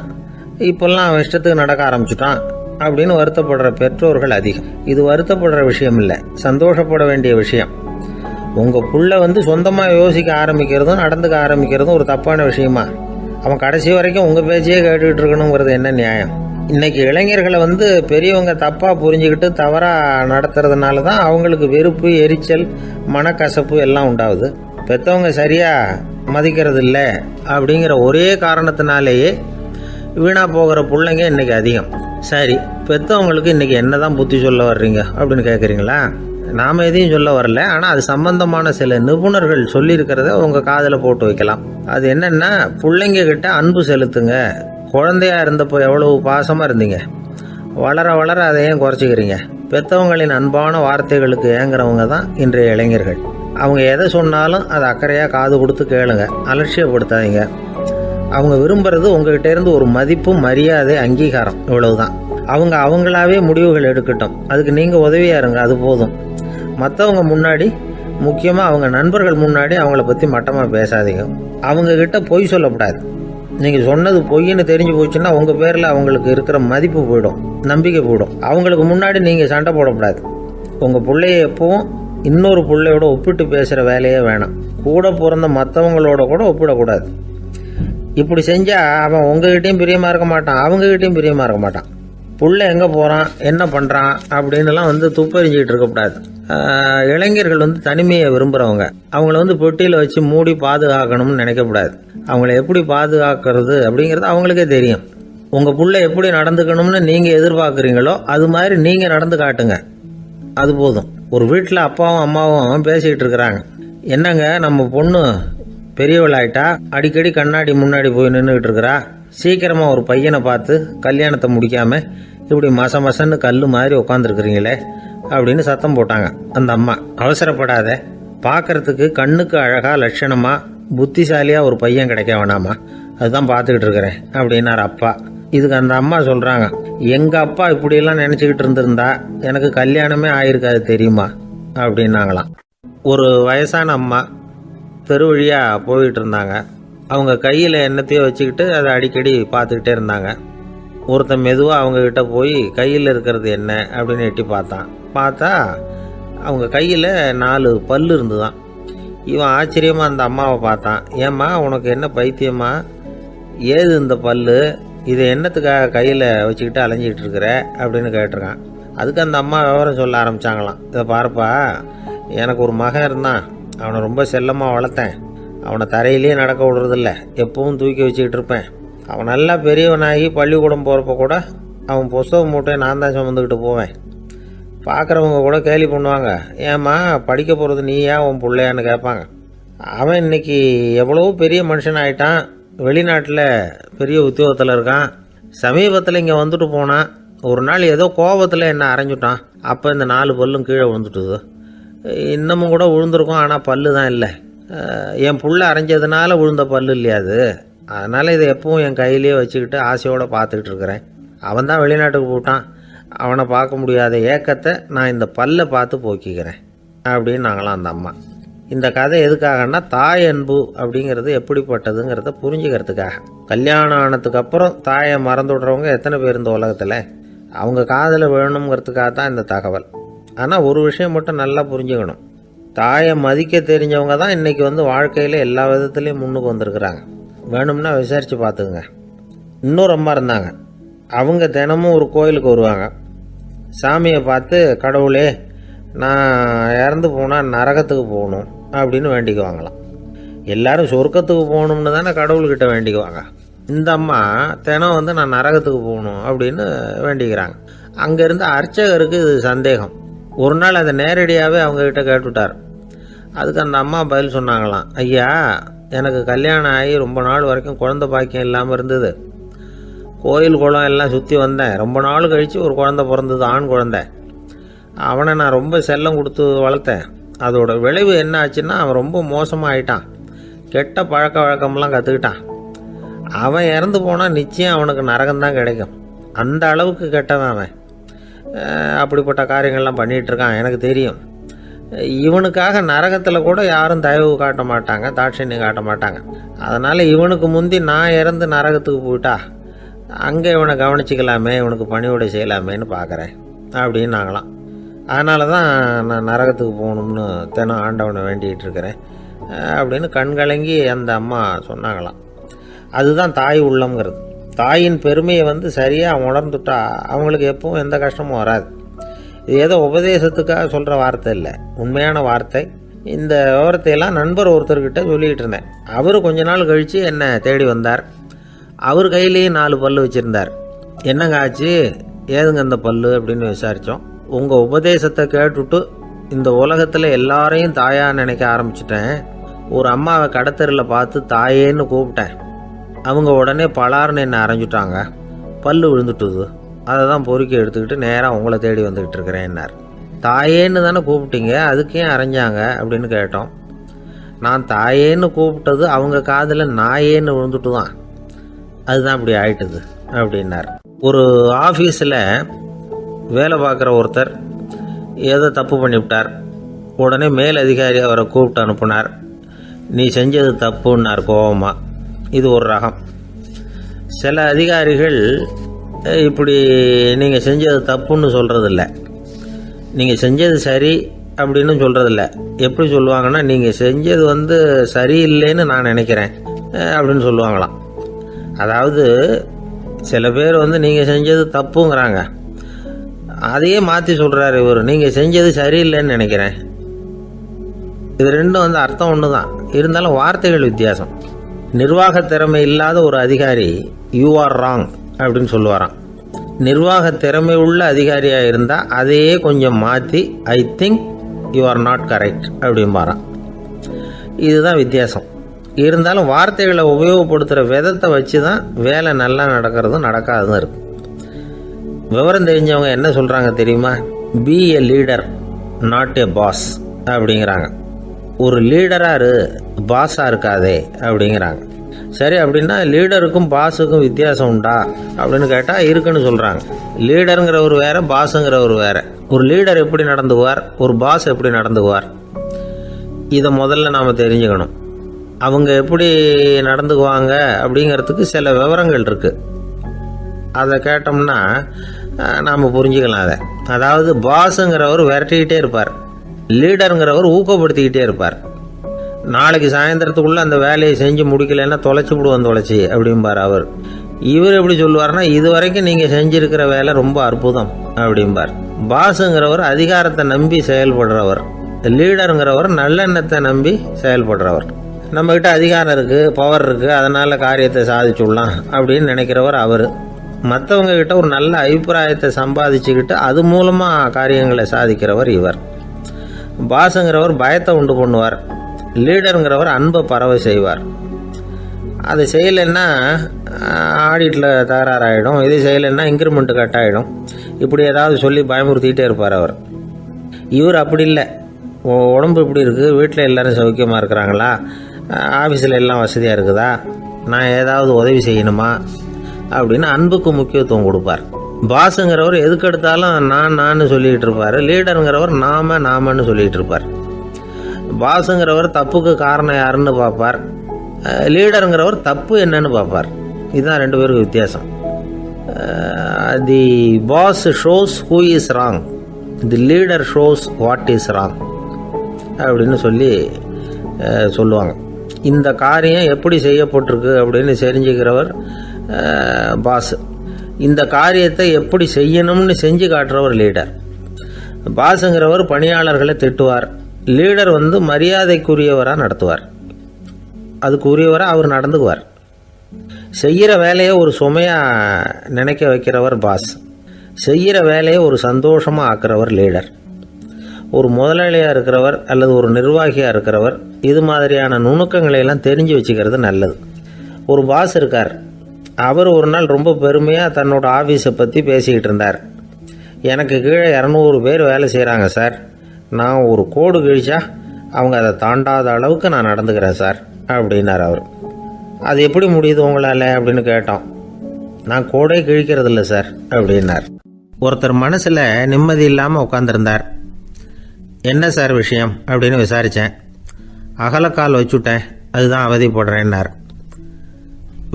இப்போல்லாம் அவன் இஷ்டத்துக்கு நடக்க ஆரம்பிச்சுட்டான் அப்படின்னு வருத்தப்படுற பெற்றோர்கள் அதிகம். இது வருத்தப்படுற விஷயம் இல்லை, சந்தோஷப்பட வேண்டிய விஷயம். உங்கள் புள்ள சொந்தமாக யோசிக்க ஆரம்பிக்கிறதும் நடந்துக்க ஆரம்பிக்கிறதும் ஒரு தப்பான விஷயமா? அவன் கடைசி வரைக்கும் உங்கள் பேச்சையே கேட்டுக்கிட்டு இருக்கணுங்கிறது என்ன நியாயம்? இன்னைக்கு இளைஞர்களை பெரியவங்க தப்பாக புரிஞ்சுக்கிட்டு தவறாக நடத்துறதுனால தான் அவங்களுக்கு வெறுப்பு, எரிச்சல், மனக்கசப்பு எல்லாம் உண்டாகுது. பெற்றவங்க சரியாக மதிக்கிறது இல்லை அப்படிங்கிற ஒரே காரணத்தினாலேயே வீணாக போகிற பிள்ளைங்க இன்றைக்கி அதிகம். சரி, பெற்றவங்களுக்கு இன்றைக்கி என்ன தான் புத்தி சொல்ல வர்றீங்க அப்படின்னு கேட்குறீங்களா? நாம் எதையும் சொல்ல வரல, ஆனால் அது சம்பந்தமான சில நிபுணர்கள் சொல்லியிருக்கிறத உங்கள் காதில் போட்டு வைக்கலாம். அது என்னென்னா, பிள்ளைங்க கிட்ட அன்பு செலுத்துங்க. குழந்தையா இருந்தப்போ எவ்வளவு பாசமாக இருந்தீங்க, வளர வளர அதை ஏன் குறைச்சிக்கிறீங்க? பெற்றவங்களின் அன்பான வார்த்தைகளுக்கு ஏங்குறவங்க தான் இன்றைய இளைஞர்கள். அவங்க எதை சொன்னாலும் அதை அக்கறையாக காது கொடுத்து கேளுங்க, அலட்சியப்படுத்தாதீங்க. அவங்க விரும்புறது உங்ககிட்ட இருந்து ஒரு மதிப்பு, மரியாதை, அங்கீகாரம், இவ்வளவுதான். அவங்க அவங்களாவே முடிவுகள் எடுக்கட்டும், அதுக்கு நீங்கள் உதவியாக இருங்க, அது போதும். மற்றவங்க முன்னாடி, முக்கியமாக அவங்க நண்பர்கள் முன்னாடி அவங்கள பற்றி மட்டமாக பேசாதீங்க. அவங்கக்கிட்ட பொய் சொல்லக்கூடாது. நீங்கள் சொன்னது பொய்ன்னு தெரிஞ்சு போச்சுன்னா உங்கள் பேரில் அவங்களுக்கு இருக்கிற மதிப்பு போயிடும், நம்பிக்கை போயிடும். அவங்களுக்கு முன்னாடி நீங்கள் சண்டை போடக்கூடாது. உங்கள் பிள்ளைய எப்பவும் இன்னொரு பிள்ளையோட ஒப்பிட்டு பேசுகிற வேலையே வேணாம். கூட பிறந்த மற்றவங்களோட கூட ஒப்பிடக்கூடாது. இப்படி செஞ்சால் அவன் உங்ககிட்டையும் பிரியமாக இருக்க மாட்டான், அவங்ககிட்டையும் பிரியமாக இருக்க மாட்டான். புள்ள எங்கே போகிறான், என்ன பண்ணுறான் அப்படின்னுலாம் துப்பறிஞ்சிக்கிட்டு இருக்கக்கூடாது. இளைஞர்கள் தனிமையை விரும்புகிறவங்க. அவங்கள பெட்டியில் வச்சு மூடி பாதுகாக்கணும்னு நினைக்கக்கூடாது. அவங்கள எப்படி பாதுகாக்கிறது அப்படிங்கிறது அவங்களுக்கே தெரியும். உங்கள் புள்ள எப்படி நடந்துக்கணும்னு நீங்கள் எதிர்பார்க்குறீங்களோ அது மாதிரி நீங்கள் நடந்து காட்டுங்க, அது போதும். ஒரு வீட்டில் அப்பாவும் அம்மாவும் பேசிக்கிட்டு இருக்கிறாங்க. என்னங்க, நம்ம பொண்ணு பெரியவளாயிட்டா, அடிக்கடி கண்ணாடி முன்னாடி போய் நின்றுக்கிட்டு இருக்கிறா, சீக்கிரமாக ஒரு பையனை பார்த்து கல்யாணத்தை முடிக்காமல் இப்படி மசன்னு கல் மாதிரி உட்காந்துருக்குறீங்களே அப்படின்னு சத்தம் போட்டாங்க அந்த அம்மா. அவசரப்படாத, பார்க்கறதுக்கு கண்ணுக்கு அழகாக லட்சணமாக புத்திசாலியாக ஒரு பையன் கிடைக்க வேணாமா, அதுதான் பார்த்துக்கிட்டு இருக்கிறேன் அப்படின்னார் அப்பா. இதுக்கு அந்த அம்மா சொல்கிறாங்க, எங்கள் அப்பா இப்படியெல்லாம் நினச்சிக்கிட்டு இருந்திருந்தா எனக்கு கல்யாணமே ஆயிருக்காது தெரியுமா அப்படின்னாங்களாம். ஒரு வயசான அம்மா தெரு வழியாக போயிட்டு இருந்தாங்க. அவங்க கையில் என்னத்தையோ வச்சுக்கிட்டு அதை அடிக்கடி பார்த்துக்கிட்டே இருந்தாங்க. ஒருத்தன் மெதுவாக அவங்கக்கிட்ட போய் கையில் இருக்கிறது என்ன அப்படின்னு எட்டி பார்த்தா அவங்க கையில் 4 பல் இருந்துதான். இவன் ஆச்சரியமாக அந்த அம்மாவை பார்த்தான். ஏம்மா, உனக்கு என்ன பைத்தியமா, ஏது இந்த பல், இதை என்னத்துக்காக கையில் வச்சுக்கிட்டு அலைஞ்சிக்கிட்டு இருக்கிற அப்படின்னு கேட்டிருக்கான். அதுக்கு அந்த அம்மா விவரம் சொல்ல ஆரம்பித்தாங்களாம். இதை பாருப்பா, எனக்கு ஒரு மகன் இருந்தான், அவனை ரொம்ப செல்லமாக வளர்த்தேன். அவனை தரையிலேயே நடக்க விடுறதில்ல, எப்பவும் தூக்கி வச்சுக்கிட்டு இருப்பேன். அவன் நல்லா பெரியவனாகி பள்ளிக்கூடம் போகிறப்ப கூட அவன் புஸ்தக மூட்டையை நான் தான் சுமந்துக்கிட்டு போவேன். பார்க்குறவங்க கூட கேலி பண்ணுவாங்க, ஏம்மா படிக்க போகிறது நீயா உன் பிள்ளையான்னு கேட்பாங்க. அவன் இன்னைக்கு எவ்வளோ பெரிய மனுஷன் ஆகிட்டான், வெளிநாட்டில் பெரிய உத்தியோகத்தில் இருக்கான். சமீபத்தில் இங்கே வந்துட்டு போனான். ஒரு நாள் ஏதோ கோபத்தில் என்ன அரைஞ்சுட்டான். அப்போ இந்த 4 பல்லும் கீழே விழுந்துட்டுது. இன்னமும் கூட விழுந்திருக்கும், ஆனால் பல்லு தான் இல்லை. என் புள்ள அரைஞ்சதுனால விழுந்த பல்லு இல்லையா அது, அதனால் இதை எப்பவும் என் கையிலேயே வச்சுக்கிட்டு ஆசையோடு பார்த்துக்கிட்டு இருக்கிறேன். அவன் தான் வெளிநாட்டுக்கு போட்டான், அவனை பார்க்க முடியாத ஏக்கத்தை நான் இந்த பல்லை பார்த்து போக்கிக்கிறேன் அப்படின்னு நாங்களாம் அந்த அம்மா. இந்த கதை எதுக்காகன்னா, தாய் அன்பு அப்படிங்கிறது எப்படிப்பட்டதுங்கிறத புரிஞ்சுக்கிறதுக்காக. கல்யாணம் ஆனதுக்கு அப்புறம் தாயை மறந்து விடுறவங்க எத்தனை பேர் இந்த உலகத்தில்? அவங்க காதில் வேணுங்கிறதுக்காக தான் இந்த தகவல். ஆனால் ஒரு விஷயம் மட்டும் நல்லா புரிஞ்சுக்கணும், தாயை மதிக்க தெரிஞ்சவங்க தான் இன்றைக்கி வாழ்க்கையில் எல்லா விதத்துலேயும் முன்னுக்கு வந்திருக்கிறாங்க. வேணும்னா விசாரித்து பார்த்துங்க. இன்னொரு அம்மா இருந்தாங்க. அவங்க தினமும் ஒரு கோயிலுக்கு வருவாங்க. சாமியை பார்த்து, கடவுளே நான் இறந்து போனால் நரகத்துக்கு போகணும் அப்படின்னு வேண்டிக்குவாங்களாம். எல்லோரும் சொர்க்கத்துக்கு போகணும்னு தானே கடவுள்கிட்ட வேண்டிக்குவாங்க. இந்த அம்மா தினம் நான் நரகத்துக்கு போகணும் அப்படின்னு வேண்டிக்கிறாங்க. அங்கேருந்து அர்ச்சகருக்கு இது சந்தேகம். ஒரு நாள் அதை நேரடியாகவே அவங்கக்கிட்ட கேட்டுவிட்டார். அதுக்கு அந்த அம்மா பதில் சொன்னாங்களாம், ஐயா, எனக்கு கல்யாணம் ஆகி ரொம்ப நாள் வரைக்கும் குழந்தை பாக்கியம் இல்லாமல் இருந்தது. கோயில் குளம் எல்லாம் சுற்றி வந்தேன். ரொம்ப நாள் கழித்து ஒரு குழந்தை பிறந்தது, ஆண் குழந்தை. அவனை நான் ரொம்ப செல்லம் கொடுத்து வளர்த்தேன். அதோட விளைவு என்ன ஆச்சுன்னா, அவன் ரொம்ப மோசமாக ஆகிட்டான். கெட்ட பழக்க வழக்கம்லாம் கற்றுக்கிட்டான். அவன் இறந்து போனால் நிச்சயம் அவனுக்கு நரகம்தான் கிடைக்கும். அந்த அளவுக்கு கெட்டவன் அவன். அப்படிப்பட்ட காரியங்கள்லாம் பண்ணிகிட்ருக்கான், எனக்கு தெரியும். இவனுக்காக நரகத்தில் கூட யாரும் தயவு காட்ட மாட்டாங்க, தாட்சண்யம் காட்ட மாட்டாங்க. அதனால் இவனுக்கு முந்தி நான் இறந்து நரகத்துக்கு போயிட்டா அங்கே இவனை கவனிச்சிக்கலாமே, இவனுக்கு பணிவிடை செய்யலாமேன்னு பார்க்குறேன் அப்படின்னு நாங்களாம். அதனால தான் நான் நரகத்துக்கு போகணும்னு தினம் ஆண்டவனை வேண்டிகிட்டு இருக்கிறேன் அப்படின்னு கண்கலங்கி அந்த அம்மா சொன்னாங்களாம். அதுதான் தாய் உள்ளம்ங்கிறது. தாயின் பெருமையை சரியாக உணர்ந்துட்டா அவங்களுக்கு எப்பவும் எந்த கஷ்டமும் வராது. இது ஏதோ உபதேசத்துக்காக சொல்கிற வார்த்தை இல்லை, உண்மையான வார்த்தை. இந்த விவரத்தையெல்லாம் நண்பர் ஒருத்தர்கிட்ட சொல்லிக்கிட்டு இருந்தேன். அவர் கொஞ்ச நாள் கழித்து என்னை தேடி வந்தார். அவர் கையிலேயும் 4 பல்லு வச்சுருந்தார். என்னங்க ஆச்சு, ஏதுங்க அந்த பல்லு அப்படின்னு விசாரித்தோம். உங்கள் உபதேசத்தை கேட்டுவிட்டு இந்த உலகத்தில் எல்லாரையும் தாயாக நினைக்க ஆரம்பிச்சிட்டேன். ஒரு அம்மாவை கடத்தரில் பார்த்து தாயேன்னு கூப்பிட்டேன். அவங்க உடனே பலார்னு என்னை அரைஞ்சிட்டாங்க. பல்லு விழுந்துட்டுது. அதை தான் பொறுக்கி எடுத்துக்கிட்டு நேராக உங்களை தேடி வந்துக்கிட்டு இருக்கிறேன்னார். தாயேன்னு தானே கூப்பிட்டீங்க, அதுக்கு ஏன் அரைஞ்சாங்க அப்படின்னு கேட்டோம். நான் தாயேன்னு கூப்பிட்டது அவங்க காதில் நாயேன்னு விழுந்துட்டு தான், அதுதான் இப்படி ஆயிட்டுது அப்படின்னார். ஒரு ஆஃபீஸில் வேலை பார்க்குற ஒருத்தர் ஏதோ தப்பு பண்ணிவிட்டார். உடனே மேல் அதிகாரி அவரை கூப்பிட்டு அனுப்புனார். நீ செஞ்சது தப்புன்னார் கோபமாக. இது ஒரு ரகம். சில அதிகாரிகள் இப்படி நீங்கள் செஞ்சது தப்புன்னு சொல்கிறதில்ல, நீங்கள் செஞ்சது சரி அப்படின்னு சொல்கிறதில்ல. எப்படி சொல்லுவாங்கன்னா, நீங்கள் செஞ்சது சரியில்லைன்னு நான் நினைக்கிறேன் அப்படின்னு சொல்லுவாங்களாம். அதாவது சில பேர் நீங்கள் செஞ்சது தப்புங்கிறாங்க, அதையே மாற்றி சொல்கிறாரு இவர், நீங்கள் செஞ்சது சரியில்லைன்னு நினைக்கிறேன். இது ரெண்டும் அர்த்தம் ஒன்று தான், இருந்தாலும் வார்த்தைகள் வித்தியாசம். நிர்வாக திறமை இல்லாத ஒரு அதிகாரி யூ ஆர் ராங் அப்படின்னு சொல்லுவாராம். நிர்வாக திறமை உள்ள அதிகாரியாக இருந்தால் அதையே கொஞ்சம் மாற்றி I think you are not correct அப்படிம்பாராம். இதுதான் வித்தியாசம். இருந்தாலும் வார்த்தைகளை உபயோகப்படுத்துகிற விதத்தை வச்சு தான் வேலை நல்லா நடக்கிறதும் நடக்காததும் இருக்குது. விவரம் தெரிஞ்சவங்க என்ன சொல்கிறாங்க தெரியுமா? Be a leader not a boss அப்படிங்கிறாங்க. ஒரு லீடராக பாஸாக இருக்காதே அப்படிங்கிறாங்க. சரி, அப்படின்னா லீடருக்கும் பாஸுக்கும் வித்தியாசம் உண்டா அப்படின்னு கேட்டால் இருக்குன்னு சொல்கிறாங்க. லீடருங்கிறவர் வேறு, பாஸுங்கிறவர் வேறு. ஒரு லீடர் எப்படி நடந்துக்குவார், ஒரு பாஸ் எப்படி நடந்துக்குவார், இதை முதல்ல நாம் தெரிஞ்சுக்கணும். அவங்க எப்படி நடந்துக்குவாங்க அப்படிங்கிறதுக்கு சில விவரங்கள் இருக்குது. அதை கேட்டோம்னா நாம் புரிஞ்சுக்கலாம் அதை. அதாவது பாஸுங்கிறவர் விரட்டிக்கிட்டே இருப்பார், லீடருங்கிறவர் ஊக்கப்படுத்திக்கிட்டே இருப்பார். நாளைக்கு சாயந்தரத்துக்குள்ளே அந்த வேலையை செஞ்சு முடிக்கலைன்னா தொலைச்சி விடுவோம் தொலைச்சி அப்படிம்பார் அவர். இவர் எப்படி சொல்லுவார்னா, இது வரைக்கும் நீங்கள் செஞ்சுருக்கிற வேலை ரொம்ப அற்புதம் அப்படிம்பார். பாஸுங்கிறவர் அதிகாரத்தை நம்பி செயல்படுறவர், லீடருங்கிறவர் நல்லெண்ணத்தை நம்பி செயல்படுறவர். நம்மக்கிட்ட அதிகாரம் இருக்குது, பவர் இருக்குது, அதனால் காரியத்தை சாதிச்சுடலாம் அப்படின்னு நினைக்கிறவர் அவர். மற்றவங்க கிட்ட ஒரு நல்ல அபிப்பிராயத்தை சம்பாதிச்சுக்கிட்டு அது மூலமாக காரியங்களை சாதிக்கிறவர் இவர். பாஸுங்கிறவர் பயத்தை உண்டு பண்ணுவார், லீடருங்கிறவர் அன்பை பரவ செய்வார். அதை செய்யலைன்னா ஆடிட்டில் தகராறாயிடும், இது செய்யலைன்னா இன்க்ரிமெண்ட்டு கட் ஆகிடும், இப்படி ஏதாவது சொல்லி பயமுறுத்திக்கிட்டே இருப்பார் அவர். இவர் அப்படி இல்லை. உடம்பு இப்படி இருக்குது, வீட்டில் எல்லோரும் சௌக்கியமாக இருக்கிறாங்களா, ஆஃபீஸில் எல்லாம் வசதியாக இருக்குதா, நான் ஏதாவது உதவி செய்யணுமா அப்படின்னு அன்புக்கு முக்கியத்துவம் கொடுப்பார். பாஸுங்கிறவர் எதுக்கு எடுத்தாலும் நான் சொல்லிகிட்டு இருப்பார். லீடருங்கிறவர் நாமன்னு சொல்லிகிட்டு இருப்பார். பாஸுங்கிறவர் தப்புக்கு காரணம் யாருன்னு பார்ப்பார். லீடருங்கிறவர் தப்பு என்னன்னு பார்ப்பார். இதுதான் ரெண்டு பேருக்கு வித்தியாசம். The boss shows who is wrong, the leader shows what is wrong அப்படின்னு சொல்லுவாங்க. இந்த காரியம் எப்படி செய்யப்பட்டிருக்கு அப்படின்னு தெரிஞ்சுக்கிறவர் பாஸ். இந்த காரியத்தை எப்படி செய்யணும்னு செஞ்சு காட்டுறவர் லீடர். பாஸுங்கிறவர் பணியாளர்களை திட்டுவார். லீடர் மரியாதைக்குரியவராக நடத்துவார். அதுக்குரியவராக அவர் நடந்துக்குவார். செய்கிற வேலையை ஒரு சுமையாக நினைக்க வைக்கிறவர் பாஸ். செய்கிற வேலையை ஒரு சந்தோஷமாக ஆக்கிறவர் லீடர். ஒரு முதலாளியாக இருக்கிறவர் அல்லது ஒரு நிர்வாகியாக இருக்கிறவர் இது மாதிரியான நுணுக்கங்களை எல்லாம் தெரிஞ்சு வச்சுக்கிறது நல்லது. ஒரு பாஸ் இருக்கார். அவர் ஒரு நாள் ரொம்ப பெருமையாக தன்னோட ஆஃபீஸை பற்றி பேசிக்கிட்டு இருந்தார். எனக்கு கீழே 200 பேர் வேலை செய்கிறாங்க சார். நான் ஒரு கோடு கிழிச்சா அவங்க அதை தாண்டாத அளவுக்கு நான் நடந்துக்கிறேன் சார் அப்படின்னார் அவர். அது எப்படி முடியுது உங்களால் அப்படின்னு கேட்டோம். நான் கோடே கிழிக்கிறதில்ல சார் அப்படின்னார். ஒருத்தர் மனசில் நிம்மதி இல்லாமல் உட்காந்துருந்தார். என்ன சார் விஷயம் அப்படின்னு விசாரித்தேன். அகலக்கால் வச்சுட்டேன், அதுதான் அவதிப்படுறேன்னார்.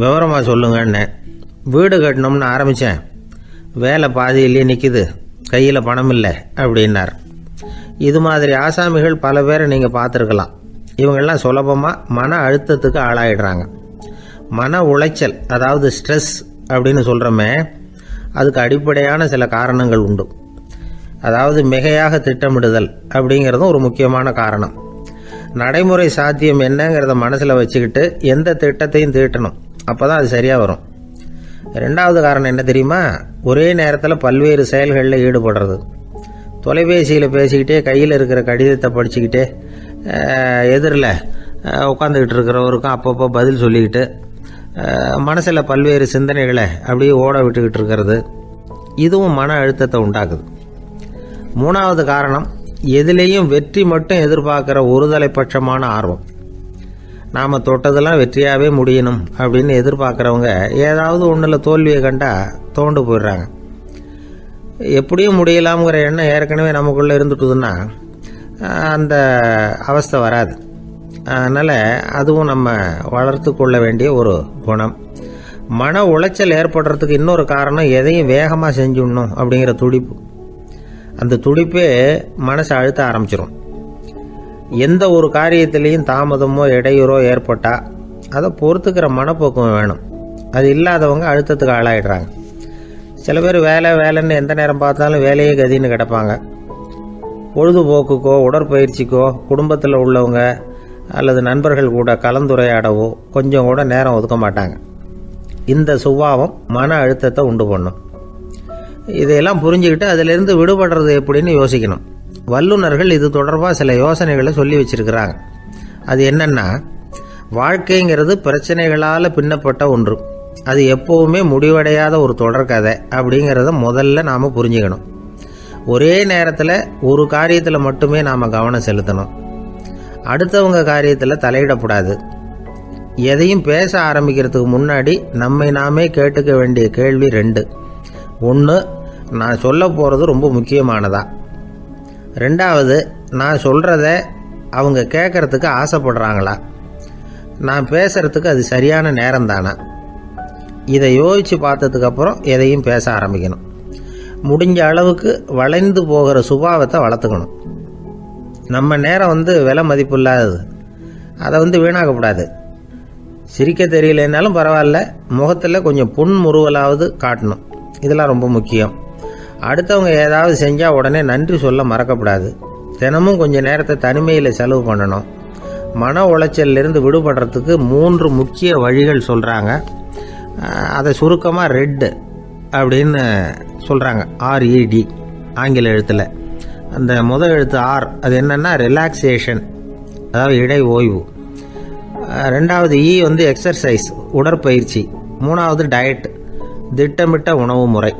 விவரமாக சொல்லுங்கன்னு. வீடு கட்டணும்னு ஆரம்பித்தேன், வேலை பாதியிலேயே நிற்கிது, கையில் பணம் இல்லை அப்படின்னார். இது மாதிரி ஆசாமிகள் பல பேரை நீங்கள் பார்த்துருக்கலாம். இவங்கெல்லாம் சுலபமாக மன அழுத்தத்துக்கு ஆளாயிடுறாங்க. மன உளைச்சல், அதாவது ஸ்ட்ரெஸ் அப்படின்னு சொல்கிறோமே, அதுக்கு அடிப்படையான சில காரணங்கள் உண்டு. அதாவது மிகையாக திட்டமிடுதல் அப்படிங்கிறதும் ஒரு முக்கியமான காரணம். நடைமுறை சாத்தியம் என்னங்கிறத மனசில் வச்சுக்கிட்டு எந்த திட்டத்தையும் தீட்டணும், அப்போ தான் அது சரியாக வரும். ரெண்டாவது காரணம் என்ன தெரியுமா? ஒரே நேரத்தில் பல்வேறு செயல்களில் ஈடுபடுறது. தொலைபேசியில் பேசிக்கிட்டே கையில் இருக்கிற கடிதத்தை படிச்சுக்கிட்டே எதிரில் உட்காந்துக்கிட்டு இருக்கிறவருக்கும் அப்பப்போ பதில் சொல்லிக்கிட்டு மனசில் பல்வேறு சிந்தனைகளை அப்படியே ஓட விட்டுக்கிட்டு இருக்கிறது, இதுவும் மன அழுத்தத்தை உண்டாக்குது. மூணாவது காரணம், எதிலேயும் வெற்றி மட்டும் எதிர்பார்க்குற ஒருதலைப்பட்சமான ஆர்வம். நாம் தொட்டதெல்லாம் வெற்றியாகவே முடியணும் அப்படின்னு எதிர்பார்க்குறவங்க ஏதாவது ஒன்றில் தோல்வியை கண்டால் தோண்டு போயிடுறாங்க. எப்படியும் முடியலாம்ங்கிற எண்ணம் ஏற்கனவே நமக்குள்ளே இருந்துட்டுதுன்னா அந்த அவஸ்தை வராது. அதனால் அதுவும் நம்ம வளர்த்து கொள்ள வேண்டிய ஒரு குணம். மன உளைச்சல் ஏற்படுறதுக்கு இன்னொரு காரணம், எதையும் வேகமாக செஞ்சுடணும் அப்படிங்கிற துடிப்பு. அந்த துடிப்பே மனசை அழுத்த ஆரம்பிச்சிடும். எந்த ஒரு காரியத்திலையும் தாமதமோ இடையூறோ ஏற்பட்டால் அதை பொறுத்துக்கிற மனப்போக்கம் வேணும். அது இல்லாதவங்க அழுத்தத்துக்கு ஆளாயிடுறாங்க. சில பேர் வேலைன்னு எந்த நேரம் பார்த்தாலும் வேலையே கதின்னு கிடப்பாங்க. பொழுதுபோக்குக்கோ உடற்பயிற்சிக்கோ குடும்பத்தில் உள்ளவங்க அல்லது நண்பர்கள் கூட கலந்துரையாடவோ கொஞ்சம் கூட நேரம் ஒதுக்க மாட்டாங்க. இந்த சுபாவம் மன அழுத்தத்தை உண்டு பண்ணும். இதையெல்லாம் புரிஞ்சுக்கிட்டு அதிலிருந்து விடுபடுறது எப்படின்னு யோசிக்கணும். வல்லுநர்கள் இது தொடர்பாக சில யோசனைகளை சொல்லி வச்சிருக்கிறாங்க. அது என்னன்னா, வாழ்க்கைங்கிறது பிரச்சனைகளால் பின்னப்பட்ட ஒன்று. அது எப்போவுமே முடிவடையாத ஒரு தொடர்கதை அப்படிங்கிறத முதல்ல நாம் புரிஞ்சுக்கணும். ஒரே நேரத்தில் ஒரு காரியத்தில் மட்டுமே நாம் கவனம் செலுத்தணும். அடுத்தவங்க காரியத்தில் தலையிடக்கூடாது. எதையும் பேச ஆரம்பிக்கிறதுக்கு முன்னாடி நம்மை நாமே கேட்டுக்க வேண்டிய கேள்வி 2. 1, நான் சொல்ல போகிறது ரொம்ப முக்கியமானதா? 2வது, நான் சொல்கிறத அவங்க கேட்குறதுக்கு ஆசைப்படுறாங்களா? நான் பேசுகிறதுக்கு அது சரியான நேரம் தானா? இதை யோசித்து பார்த்ததுக்கப்புறம் எதையும் பேச ஆரம்பிக்கணும். முடிஞ்ச அளவுக்கு வளைந்து போகிற சுபாவத்தை வளர்த்துக்கணும். நம்ம நேரம் விலை மதிப்பு இல்லாதது, அதை வீணாக்கக்கூடாது. சிரிக்க தெரியலனாலும் பரவாயில்ல, முகத்தில் கொஞ்சம் புன்முறுவலாவது காட்டணும். இதெல்லாம் ரொம்ப முக்கியம். அடுத்தவங்க ஏதாவது செஞ்சால் உடனே நன்றி சொல்ல மறக்கக்கூடாது. தினமும் கொஞ்சம் நேரத்தை தனிமையில் செலவு பண்ணணும். மன உளைச்சலிருந்து விடுபடுறதுக்கு 3 முக்கிய வழிகள் சொல்கிறாங்க. அதை சுருக்கமாக ரெட் அப்படின்னு சொல்கிறாங்க. RED ஆங்கில எழுத்தில். அந்த முதல் எழுத்து R, அது என்னென்னா ரிலாக்ஸேஷன், அதாவது இடை ஓய்வு. 2வது E எக்ஸர்சைஸ், உடற்பயிற்சி. 3வது டயட், திட்டமிட்ட உணவு முறை.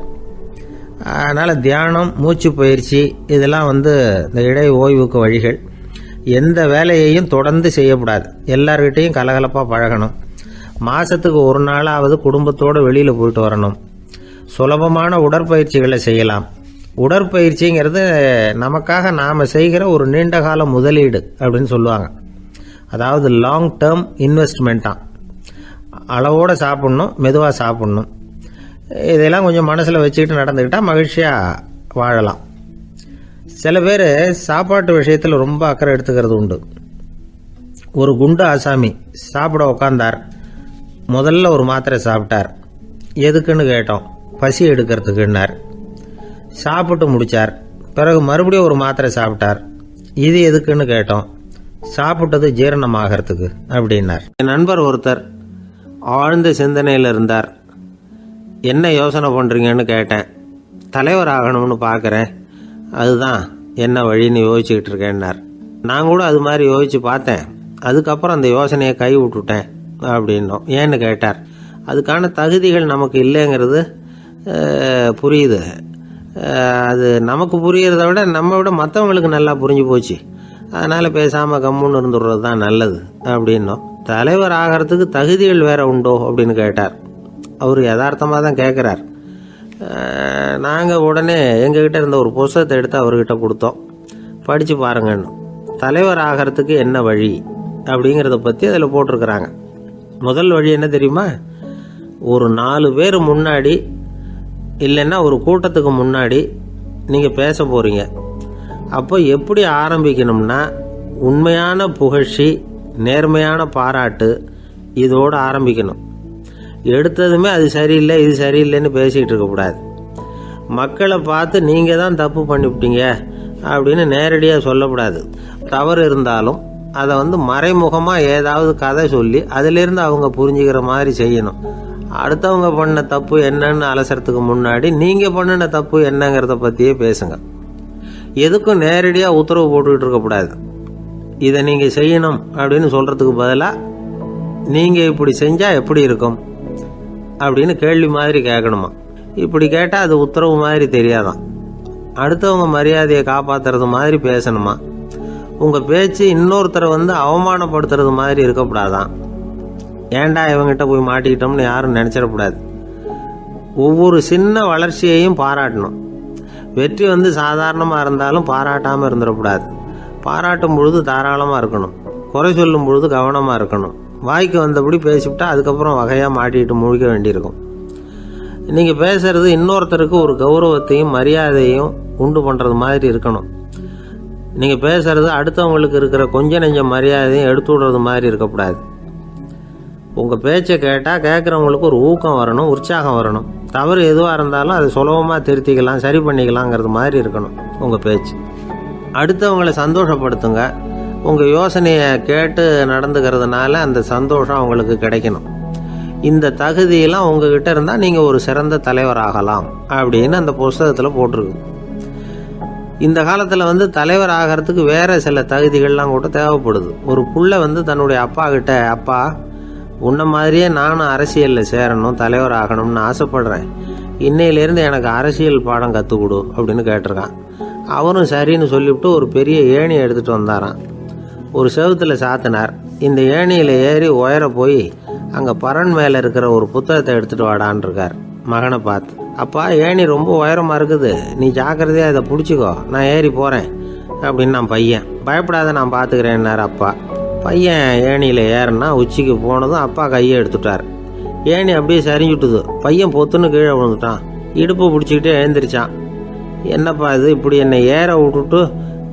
அதனால் தியானம், மூச்சு பயிற்சி இதெல்லாம் இந்த இடை ஓய்வுக்கு வழிகள். எந்த வேலையையும் தொடர்ந்து செய்யக்கூடாது. எல்லார்கிட்டையும் கலகலப்பாக பழகணும். மாதத்துக்கு 1 நாளாவது குடும்பத்தோடு வெளியில் போயிட்டு வரணும். சுலபமான உடற்பயிற்சிகளை செய்யலாம். உடற்பயிற்சிங்கிறது நமக்காக நாம் செய்கிற ஒரு நீண்டகால முதலீடு அப்படின்னு சொல்லுவாங்க. அதாவது லாங் டேர்ம் இன்வெஸ்ட்மெண்ட்டாக. அளவோடு சாப்பிட்ணும், மெதுவாக சாப்பிட்ணும். இதெல்லாம் கொஞ்சம் மனசில் வச்சுக்கிட்டு நடந்துக்கிட்டால் மகிழ்ச்சியாக வாழலாம். சில பேர் சாப்பாட்டு விஷயத்தில் ரொம்ப அக்கறை எடுத்துக்கிறது உண்டு. ஒரு குண்டு ஆசாமி சாப்பிட உக்காந்தார். முதல்ல ஒரு மாத்திரை சாப்பிட்டார். எதுக்குன்னு கேட்டோம். பசி எடுக்கிறதுக்குன்னார். சாப்பிட்டு முடித்தார். பிறகு மறுபடியும் ஒரு மாத்திரை சாப்பிட்டார். இது எதுக்குன்னு கேட்டோம். சாப்பிட்டது ஜீரணமாகறதுக்கு அப்படின்னார். என் நண்பர் ஒருத்தர் ஆழ்ந்த சிந்தனையில் இருந்தார். என்ன யோசனை பண்ணுறீங்கன்னு கேட்டேன். தலைவர் ஆகணும்னு பார்க்குறேன், அதுதான் என்ன வழின்னு யோசிச்சுக்கிட்டு இருக்கேன்னார். நான் கூட அது மாதிரி யோசித்து பார்த்தேன். அதுக்கப்புறம் அந்த யோசனையை கை விட்டுட்டேன் அப்படின்னோம். ஏன்னு கேட்டார். அதுக்கான தகுதிகள் நமக்கு இல்லைங்கிறது புரியுது. அது நமக்கு புரியறத விட நம்ம விட மற்றவங்களுக்கு நல்லா புரிஞ்சு போச்சு. அதனால் பேசாமல் கம்முன்னு இருந்துடுறது தான் நல்லது அப்படின்னோம். தலைவர் ஆகிறதுக்கு தகுதிகள் வேற உண்டோ அப்படின்னு கேட்டார். அவர் யதார்த்தமாக தான் கேட்குறார். நாங்கள் உடனே எங்ககிட்ட இருந்த ஒரு புத்தகத்தை எடுத்து அவர்கிட்ட கொடுத்தோம். படித்து பாருங்கன்னு. தலைவர் ஆகிறதுக்கு என்ன வழி அப்படிங்கிறத பற்றி அதில் போட்டிருக்கிறாங்க. முதல் வழி என்ன தெரியுமா? ஒரு 4 பேர் முன்னாடி இல்லைன்னா ஒரு கூட்டத்துக்கு முன்னாடி நீங்கள் பேச போகிறீங்க. அப்போ எப்படி ஆரம்பிக்கணும்னா, உண்மையான புகழ்ச்சி, நேர்மையான பாராட்டு, இதோடு ஆரம்பிக்கணும். எடுத்ததுமே அது சரியில்லை இது சரியில்லைன்னு பேசிகிட்டு இருக்கக்கூடாது. மக்களை பார்த்து நீங்கள் தான் தப்பு பண்ணிவிட்டீங்க அப்படின்னு நேரடியாக சொல்லக்கூடாது. தவறு இருந்தாலும் அதை மறைமுகமாக ஏதாவது கதை சொல்லி அதிலிருந்து அவங்க புரிஞ்சுக்கிற மாதிரி செய்யணும். அடுத்தவங்க பண்ண தப்பு என்னன்னு அலசறதுக்கு முன்னாடி நீங்கள் பண்ணின தப்பு என்னங்கிறத பற்றியே பேசுங்க. எதுக்கும் நேரடியாக உத்தரவு போட்டுக்கிட்டு இருக்கக்கூடாது. இதை நீங்கள் செய்யணும் அப்படின்னு சொல்கிறதுக்கு பதிலாக நீங்கள் இப்படி செஞ்சால் எப்படி இருக்கும் அப்படின்னு கேள்வி மாதிரி கேட்கணுமா. இப்படி கேட்டால் அது உத்தரவு மாதிரி தெரியாதான். அடுத்தவங்க மரியாதையை காப்பாற்றுறது மாதிரி பேசணுமா. உங்கள் பேச்சு இன்னொருத்தரை அவமானப்படுத்துறது மாதிரி இருக்கக்கூடாதான். ஏண்டா இவங்கிட்ட போய் மாட்டிக்கிட்டோம்னு யாரும் நினச்சிடக்கூடாது. ஒவ்வொரு சின்ன வளர்ச்சியையும் பாராட்டணும். வெற்றி சாதாரணமாக இருந்தாலும் பாராட்டாமல் இருந்துடக்கூடாது. பாராட்டும் பொழுது தாராளமாக இருக்கணும். குறை சொல்லும் பொழுது கவனமாக இருக்கணும். வாய்க்கு வந்தபடி பேசிவிட்டா அதுக்கப்புறம் வகையாக மாட்டிக்கிட்டு முழிக்க வேண்டியிருக்கும். நீங்கள் பேசுறது இன்னொருத்தருக்கு ஒரு கௌரவத்தையும் மரியாதையும் உண்டு பண்ணுறது மாதிரி இருக்கணும். நீங்கள் பேசுறது அடுத்தவங்களுக்கு இருக்கிற கொஞ்ச நெஞ்ச மரியாதையும் எடுத்து விடுறது மாதிரி இருக்கக்கூடாது. உங்கள் பேச்சை கேட்டால் கேட்குறவங்களுக்கு ஒரு ஊக்கம் வரணும், உற்சாகம் வரணும். தவறு எதுவாக இருந்தாலும் அதை சுலபமாக திருத்திக்கலாம், சரி பண்ணிக்கலாங்கிறது மாதிரி இருக்கணும் உங்கள் பேச்சு. அடுத்தவங்களை சந்தோஷப்படுத்துங்க. உங்கள் யோசனையை கேட்டு நடந்துக்கிறதுனால அந்த சந்தோஷம் அவங்களுக்கு கிடைக்கணும். இந்த தகுதியெல்லாம் உங்ககிட்ட இருந்தால் நீங்கள் ஒரு சிறந்த தலைவராகலாம் அப்படின்னு அந்த புஸ்தகத்தில் போட்டிருக்கு. இந்த காலத்தில் தலைவர் ஆகிறதுக்கு வேறு சில தகுதிகள்லாம் கூட தேவைப்படுது. ஒரு புள்ள தன்னுடைய அப்பா கிட்ட, அப்பா உன்ன மாதிரியே நானும் அரசியலில் சேரணும், தலைவர் ஆகணும்னு ஆசைப்படுறேன், இன்னையிலேருந்து எனக்கு அரசியல் பாடம் கற்றுக் கொடு அப்படின்னு கேட்டிருக்கான். அவரும் சரின்னு சொல்லிவிட்டு ஒரு பெரிய ஏணியை எடுத்துகிட்டு வந்தாரான். ஒரு செவுத்தில் சாத்தினார். இந்த ஏணியில் ஏறி உயர போய் அங்கே பரன் மேலே இருக்கிற ஒரு புத்தகத்தை எடுத்துகிட்டு வாடான் இருக்கார். மகனை பார்த்து, அப்பா ஏணி ரொம்ப உயரமாக இருக்குது, நீ ஜாக்கிரதையாக இதை பிடிச்சிக்கோ, நான் ஏறி போகிறேன் அப்படின்னு நான் பையன். பயப்படாத, நான் பார்த்துக்கிறேன்னார் அப்பா. பையன் ஏணியில் ஏறினா உச்சிக்கு போனதும் அப்பா கையை எடுத்துட்டார். ஏணி அப்படியே சரிஞ்சுட்டுது. பையன் பொத்துன்னு கீழே விழுந்துட்டான். இடுப்பு பிடிச்சிக்கிட்டே எழுந்திரிச்சான். என்னப்பா இது, இப்படி என்னை ஏற விட்டுட்டு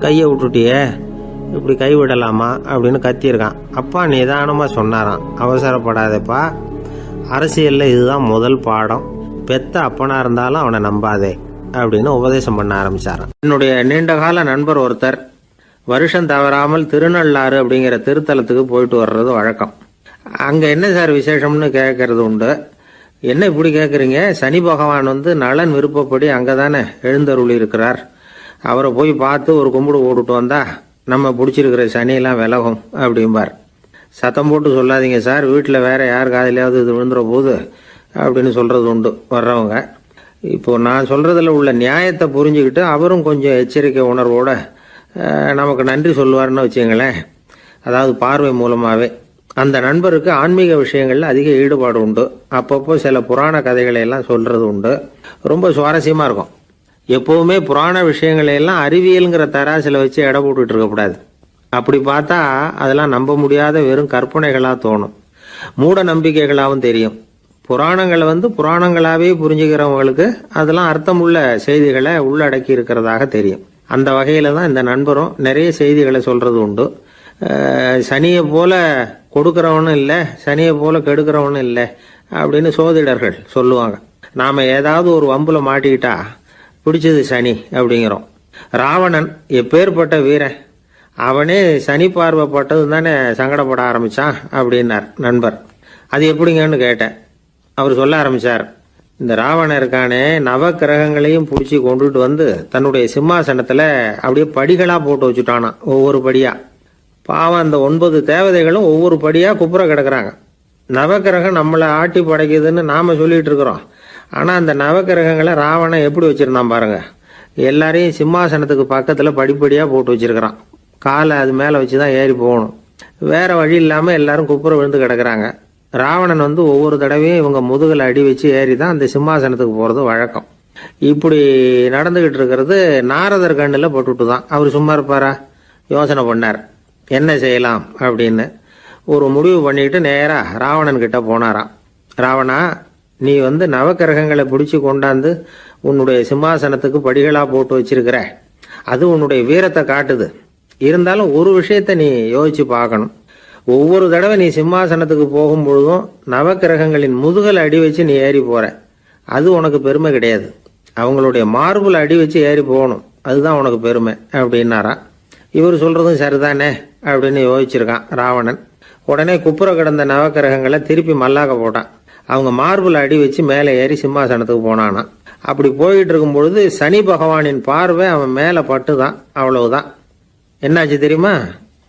கையை விட்டுட்டியே, இப்படி கை விடலாமா அப்படின்னு கத்தியிருக்கான். அப்பா நிதானமாக சொன்னாராம், அவசரப்படாதேப்பா, அரசியலில் இதுதான் முதல் பாடம், பெத்த அப்பனாக இருந்தாலும் அவனை நம்பாதே அப்படின்னு உபதேசம் பண்ண ஆரம்பிச்சாராம். என்னுடைய நீண்டகால நண்பர் ஒருத்தர் வருஷம் தவறாமல் திருநள்ளாறு அப்படிங்கிற திருத்தலத்துக்கு போயிட்டு வர்றது வழக்கம். அங்கே என்ன சார் விசேஷம்னு கேட்கறது உண்டு. என்ன இப்படி கேட்குறீங்க? சனி பகவான் நலன் விருப்பப்படி அங்கே தானே எழுந்தருளி இருக்கிறார். அவரை போய் பார்த்து ஒரு கும்பிடு போட்டுட்டு வந்தா நம்ம பிடிச்சிருக்கிற சனியெல்லாம் விலகும் அப்படிம்பார். சத்தம் போட்டு சொல்லாதீங்க சார், வீட்டில் வேற யார் காதிலையாவது இது விழுந்துற போது அப்படின்னு சொல்கிறது உண்டு வர்றவங்க. இப்போது நான் சொல்கிறதுல உள்ள நியாயத்தை புரிஞ்சுக்கிட்டு அவரும் கொஞ்சம் எச்சரிக்கை உணர்வோடு நமக்கு நன்றி சொல்லுவார்னு வச்சுங்களேன். அதாவது பார்வை மூலமாகவே அந்த நண்பருக்கு ஆன்மீக விஷயங்கள்ல அதிக ஈடுபாடு உண்டு. அப்பப்போ சில புராண கதைகளை எல்லாம் சொல்றது உண்டு. ரொம்ப சுவாரஸ்யமா இருக்கும். எப்பவுமே புராண விஷயங்களை எல்லாம் அறிவியலுங்கிற தராசில வச்சு எடை போட்டுட்டு இருக்கக்கூடாது. அப்படி பார்த்தா அதெல்லாம் நம்ப முடியாத வெறும் கற்பனைகளா தோணும், மூட நம்பிக்கைகளாகவும் தெரியும். புராணங்களை புராணங்களாவே புரிஞ்சுக்கிறவங்களுக்கு அதெல்லாம் அர்த்தமுள்ள செய்திகளை உள்ளடக்கி இருக்கிறதாக தெரியும். அந்த வகையில தான் இந்த நண்பரும் நிறைய செய்திகளை சொல்றது உண்டு. சனியை போல கொடுக்கிறவனும் இல்லை, சனியை போல கெடுக்கிறவனும் இல்லை அப்படின்னு சோதிடர்கள் சொல்லுவாங்க. நாம ஏதாவது ஒரு வம்புல மாட்டிக்கிட்டா பிடிச்சது சனி அப்படிங்கிறோம். ராவணன் எப்பேற்பட்ட வீரன், அவனே சனி பார்வைப்பட்டது தானே சங்கடப்பட ஆரம்பிச்சான் அப்படின்னார் நண்பர். அது எப்படிங்கன்னு கேட்டேன். அவர் சொல்ல ஆரம்பிச்சார், இந்த ராவணன் இருக்கானே நவ கிரகங்களையும் பிடிச்சி கொண்டுட்டு வந்து தன்னுடைய சிம்மாசனத்துல அப்படியே படிகளா போட்டு வச்சுட்டானா, ஒவ்வொரு படியா. பாவம் அந்த 9 தேவதைகளும் ஒவ்வொரு படியா குப்புற கிடக்குறாங்க. நவக்கிரகம் நம்மளை ஆட்டி படைக்குதுன்னு நாம சொல்லிட்டு இருக்கிறோம். ஆனா அந்த நவக்கிரகங்களை ராவணன் எப்படி வச்சிருந்தான் பாருங்க. எல்லாரையும் சிம்மாசனத்துக்கு பக்கத்துல படிப்படியா போட்டு வச்சிருக்கிறான். காலை அது மேல வச்சுதான் ஏறி போகணும். வேற வழி இல்லாம எல்லாரும் குப்புற விழுந்து கிடக்குறாங்க. ராவணன் ஒவ்வொரு தடவையும் இவங்க முதுகுல அடி வச்சு ஏறி தான் அந்த சிம்மாசனத்துக்கு போறது வழக்கம். இப்படி நடந்துகிட்டு இருக்கிறது நாரதர் கண்ணுல போட்டுட்டு தான். அவர் சும்மா இருப்பாரா? யோசனை பண்ணார், என்ன செய்யலாம் அப்படின்னு. ஒரு முடிவு பண்ணிட்டு நேரா ராவணன் கிட்ட போனாராம். ராவணா, நீ நவக்கிரகங்களை பிடிச்சு கொண்டாந்து உன்னுடைய சிம்மாசனத்துக்கு படிகளா போட்டு வச்சிருக்கிற, அது உன்னுடைய வீரத்தை காட்டுது. இருந்தாலும் ஒரு விஷயத்த நீ யோசிச்சு பார்க்கணும். ஒவ்வொரு தடவை நீ சிம்மாசனத்துக்கு போகும்பொழுதும் நவக்கிரகங்களின் முதுகல் அடி வச்சு நீ ஏறி போற, அது உனக்கு பெருமை கிடையாது. அவங்களுடைய மார்புல அடி வச்சு ஏறி போகணும், அதுதான் உனக்கு பெருமை அப்படின்னாராம். இவர் சொல்றதும் சரிதானே அப்படின்னு யோசிச்சிருக்கான் ராவணன். உடனே குப்புற கிடந்த நவக்கிரகங்களை திருப்பி மல்லாக்க போட்டான். அவங்க மார்புல அடி வச்சு மேலே ஏறி சிம்மாசனத்துக்கு போனானா. அப்படி போயிட்டு இருக்கும் பொழுது சனி பகவானின் பார்வை அவன் மேல பட்டுதான். அவ்வளவுதான். என்னாச்சு தெரியுமா?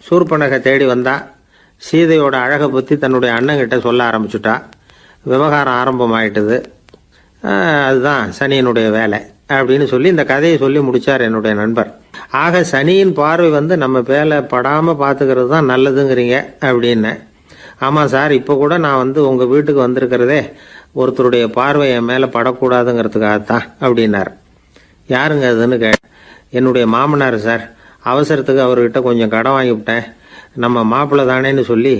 சூர்பனகை தேடி வந்தா. சீதையோட அழகை பத்தி தன்னுடைய அண்ணங்கிட்ட சொல்ல ஆரம்பிச்சுட்டா. விவகாரம் ஆரம்பமாயிட்டது. அதுதான் சனியினுடைய வேலை அப்படின்னு சொல்லி இந்த கதையை சொல்லி முடிச்சார் என்னுடைய நண்பர். ஆக சனியின் பார்வை நம்ம மேல படாம பாத்துக்கிறது தான் நல்லதுங்கிறீங்க அப்படின்னு. ஆமா சார், இப்ப கூட நான் உங்க வீட்டுக்கு வந்திருக்கிறதே ஒருத்தருடைய பார்வை என் மேல படக்கூடாதுங்கிறதுக்காகத்தான் அப்படின்னார். யாருங்க அதுன்னு என்னுடைய மாமனார் சார். அவசரத்துக்கு அவர்கிட்ட கொஞ்சம் கடன் வாங்கிவிட்டேன். நம்ம மாப்பிள்ளை தானேன்னு சொல்லி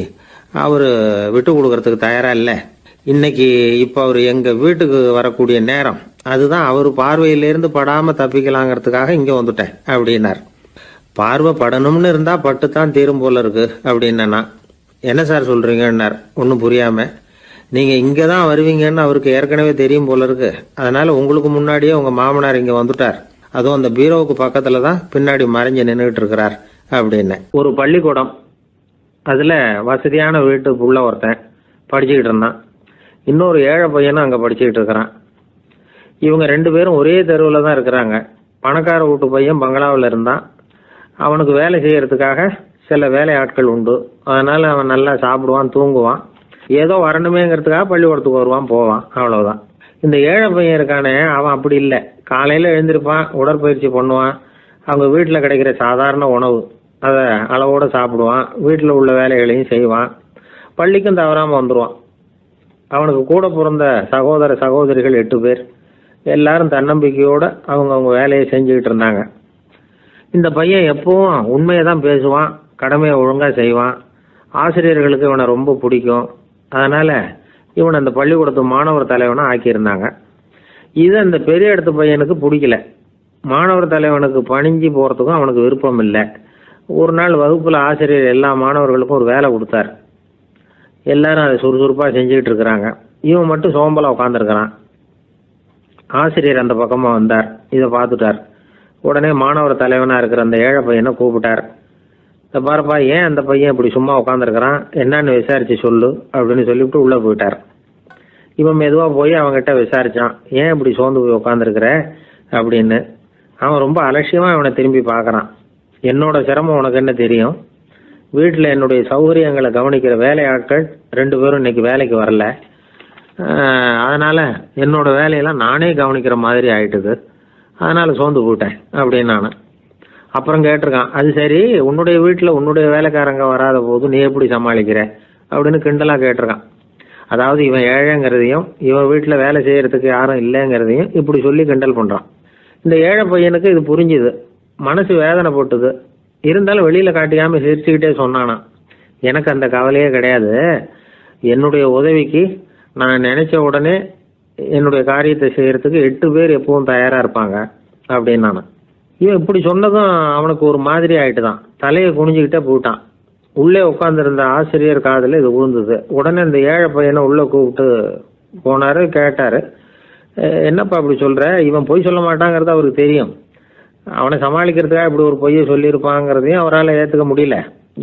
அவரு விட்டு கொடுக்கறதுக்கு தயாரா இல்லை. இன்னைக்கு இப்ப அவர் எங்க வீட்டுக்கு வரக்கூடிய நேரம், அதுதான் அவர் பார்வையிலிருந்து படாம தப்பிக்கலாங்கிறதுக்காக இங்க வந்துட்டேன் அப்படின்னார். பார்வை படணும்னு இருந்தா பட்டுத்தான் தீரும் போல இருக்கு அப்படின்னா. என்ன சார் சொல்றீங்கன்னார் ஒன்னும் புரியாம. நீங்க இங்கதான் வருவீங்கன்னு அவருக்கு ஏற்கனவே தெரியும் போல இருக்கு. அதனால உங்களுக்கு முன்னாடியே உங்க மாமனார் இங்க வந்துட்டார். அதுவும் அந்த பீரோவுக்கு பக்கத்துல தான் பின்னாடி மறைஞ்சு நின்றுட்டு இருக்கிறார் அப்படின்னு. ஒரு பள்ளிக்கூடம், அதுல வசதியான வீட்டுக்குள்ள ஒருத்தன் படிச்சுக்கிட்டு இருந்தான். இன்னொரு ஏழை பையனும் அங்க படிச்சுக்கிட்டு இருக்கிறான். இவங்க 2 பேரும் ஒரே தெருவில் தான் இருக்கிறாங்க. பணக்கார வீட்டு பையன் பங்களாவில் இருந்தான். அவனுக்கு வேலை செய்யறதுக்காக சில வேலையாட்கள் உண்டு. அதனால அவன் நல்லா சாப்பிடுவான், தூங்குவான். ஏதோ வரணுமேங்கிறதுக்காக பள்ளிக்கூடத்துக்கு வருவான், போவான், அவ்வளவுதான். இந்த ஏழை பையன் இருக்கானே, அவன் அப்படி இல்லை. காலையில எழுந்திருப்பான், உடற்பயிற்சி பண்ணுவான், அவங்க வீட்டில் கிடைக்கிற சாதாரண உணவு அதை அளவோட சாப்பிடுவான், வீட்டில் உள்ள வேலைகளையும் செய்வான், பள்ளிக்கும் தவறாம வந்துடுவான். அவனுக்கு கூட பிறந்த சகோதர சகோதரிகள் 8 பேர். எல்லாரும் தன்னம்பிக்கையோட அவங்க வேலையை செஞ்சுக்கிட்டு இருந்தாங்க. இந்த பையன் எப்பவும் உண்மையை தான் பேசுவான், கடமையை ஒழுங்கா செய்வான். ஆசிரியர்களுக்கு இவனை ரொம்ப பிடிக்கும். அதனால இவனை அந்த பள்ளிக்கூடத்து மாணவர் தலைவனா ஆக்கியிருந்தாங்க. இது அந்த பெரிய இடத்து பையனுக்கு பிடிக்கல. மாணவர் தலைவனுக்கு பணிஞ்சு போறதுக்கும் அவனுக்கு விருப்பம் இல்லை. ஒரு நாள் வகுப்புல ஆசிரியர் எல்லா மாணவர்களுக்கும் ஒரு வேலை கொடுத்தார். எல்லாரும் அதை சுறுசுறுப்பா செஞ்சுக்கிட்டு இருக்கிறாங்க. இவன் மட்டும் சோம்பலா உட்காந்துருக்கிறான். ஆசிரியர் அந்த பக்கமா வந்தார், இதை பார்த்துட்டார். உடனே மாணவர் தலைவனா இருக்கிற அந்த ஏழை பையனை கூப்பிட்டார். இந்த பாருப்பா, ஏன் அந்த பையன் இப்படி சும்மா உட்காந்துருக்கிறான், என்னன்னு விசாரிச்சு சொல்லு அப்படின்னு சொல்லிவிட்டு உள்ள போயிட்டார். இவன் மெதுவா போய் அவன்கிட்ட விசாரிச்சான், ஏன் இப்படி சோர்ந்து போய் உட்காந்துருக்கிற அப்படின்னு. அவன் ரொம்ப அலட்சியமா இவனை திரும்பி பார்க்கறான். என்னோட சிரமம் உனக்கு என்ன தெரியும்? வீட்டில் என்னுடைய சௌகரியங்களை கவனிக்கிற வேலையாட்கள் 2 பேரும் இன்னைக்கு வேலைக்கு வரல. அதனால என்னோட வேலையெல்லாம் நானே கவனிக்கிற மாதிரி ஆயிட்டுது. அதனால சோர்ந்து போயிட்டேன் அப்படின்னு நான். அப்புறம் கேட்டிருக்கான், அது சரி, உன்னுடைய வீட்டில் உன்னுடைய வேலைக்காரங்க வராத போது நீ எப்படி சமாளிக்கிற அப்படின்னு கிண்டலாக கேட்டிருக்கான். அதாவது இவன் ஏழைங்கிறதையும் இவன் வீட்டில் வேலை செய்யறதுக்கு யாரும் இல்லைங்கிறதையும் இப்படி சொல்லி கிண்டல் பண்ணுறான். இந்த ஏழை பையனுக்கு இது புரிஞ்சுது, மனசு வேதனை போட்டுது. இருந்தாலும் வெளியில் காட்டிக்காமல் சிரிச்சுக்கிட்டே சொன்னானா, எனக்கு அந்த கவலையே கிடையாது, என்னுடைய உதவிக்கு நான் நினைச்ச உடனே என்னுடைய காரியத்தை செய்யறதுக்கு 8 பேர் எப்பவும் தயாராக இருப்பாங்க அப்படின்னு நான். இவன் இப்படி சொன்னதும் அவனுக்கு ஒரு மாதிரி ஆயிட்டு தான், தலையை குனிஞ்சுக்கிட்டே போயிட்டான். உள்ளே உட்காந்துருந்த ஆசிரியர் காதில் இது விழுந்தது. உடனே இந்த ஏழை பையனை உள்ளே கூப்பிட்டு போனார், கேட்டார், என்னப்பா இப்படி சொல்கிற? இவன் பொய் சொல்ல மாட்டாங்கிறது அவருக்கு தெரியும், அவனை சமாளிக்கிறதுக்காக இப்படி ஒரு பொய்யை சொல்லியிருப்பாங்கிறதையும் அவரால் ஏற்றுக்க முடியல.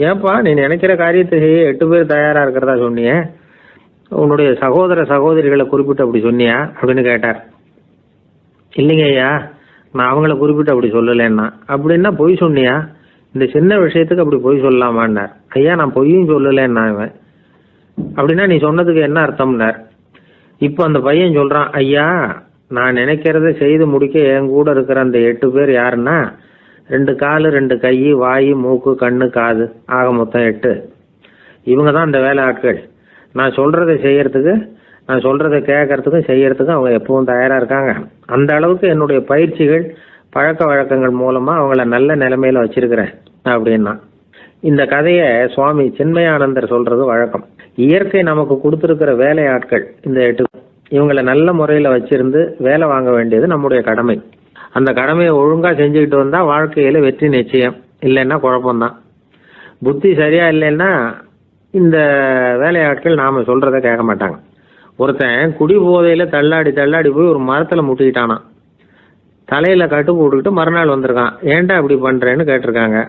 ஏன்பா நீ நினைக்கிற காரியத்தை செய்ய 8 பேர் தயாராக இருக்கிறதா சொன்னியே, உன்னுடைய சகோதர சகோதரிகளை குறிப்பிட்டு அப்படி சொன்னியா அப்படின்னு கேட்டார். இல்லைங்க ஐயா, நான் அவங்கள குறிப்பிட்டு அப்படி சொல்லலைன்னா. அப்படின்னா பொய் சொன்னியா? இந்த சின்ன விஷயத்துக்கு அப்படி பொய் சொல்லலாமான்னார். ஐயா நான் பொய்யும் சொல்லலைன்னா. இவன் அப்படின்னா நீ சொன்னதுக்கு என்ன அர்த்தம்னார். இப்போ அந்த பையன் சொல்கிறான், ஐயா நான் நினைக்கிறத செய்து முடிக்க என் கூட இருக்கிற அந்த 8 பேர் யாருன்னா 2 காலு 2 கை வாய் மூக்கு கண்ணு காது ஆக மொத்தம் 8. இவங்க தான் அந்த வேலை ஆட்கள். நான் சொல்கிறத செய்யறதுக்கு, நான் சொல்கிறத கேட்கறதுக்கும் செய்யறதுக்கும் அவங்க எப்பவும் தயாராக இருக்காங்க. அந்த அளவுக்கு என்னுடைய பயிற்சிகள் பழக்க வழக்கங்கள் மூலமாக அவங்கள நல்ல நிலைமையில் வச்சிருக்கிறேன் அப்படின்னா. இந்த கதையை சுவாமி சின்மயானந்தர் சொல்கிறது வழக்கம். இயற்கை நமக்கு கொடுத்துருக்கிற வேலையாட்கள் இந்த 8, இவங்களை நல்ல முறையில் வச்சிருந்து வேலை வாங்க வேண்டியது நம்முடைய கடமை. அந்த கடமையை ஒழுங்காக செஞ்சுக்கிட்டு வந்தால் வாழ்க்கையில் வெற்றி நிச்சயம், இல்லைன்னா குழப்பம்தான். புத்தி சரியா இல்லைன்னா இந்த வேலையாட்கள் நாம் சொல்கிறத கேட்க மாட்டாங்க. ஒருத்தன் குடி போதையில் தள்ளாடி தள்ளாடி போய் ஒரு மரத்தில் முட்டிக்கிட்டானான். தலையில் கட்டு போட்டுக்கிட்டு மறுநாள் வந்திருக்கான். ஏன்டா இப்படி பண்ணுறேன்னு கேட்டிருக்காங்க.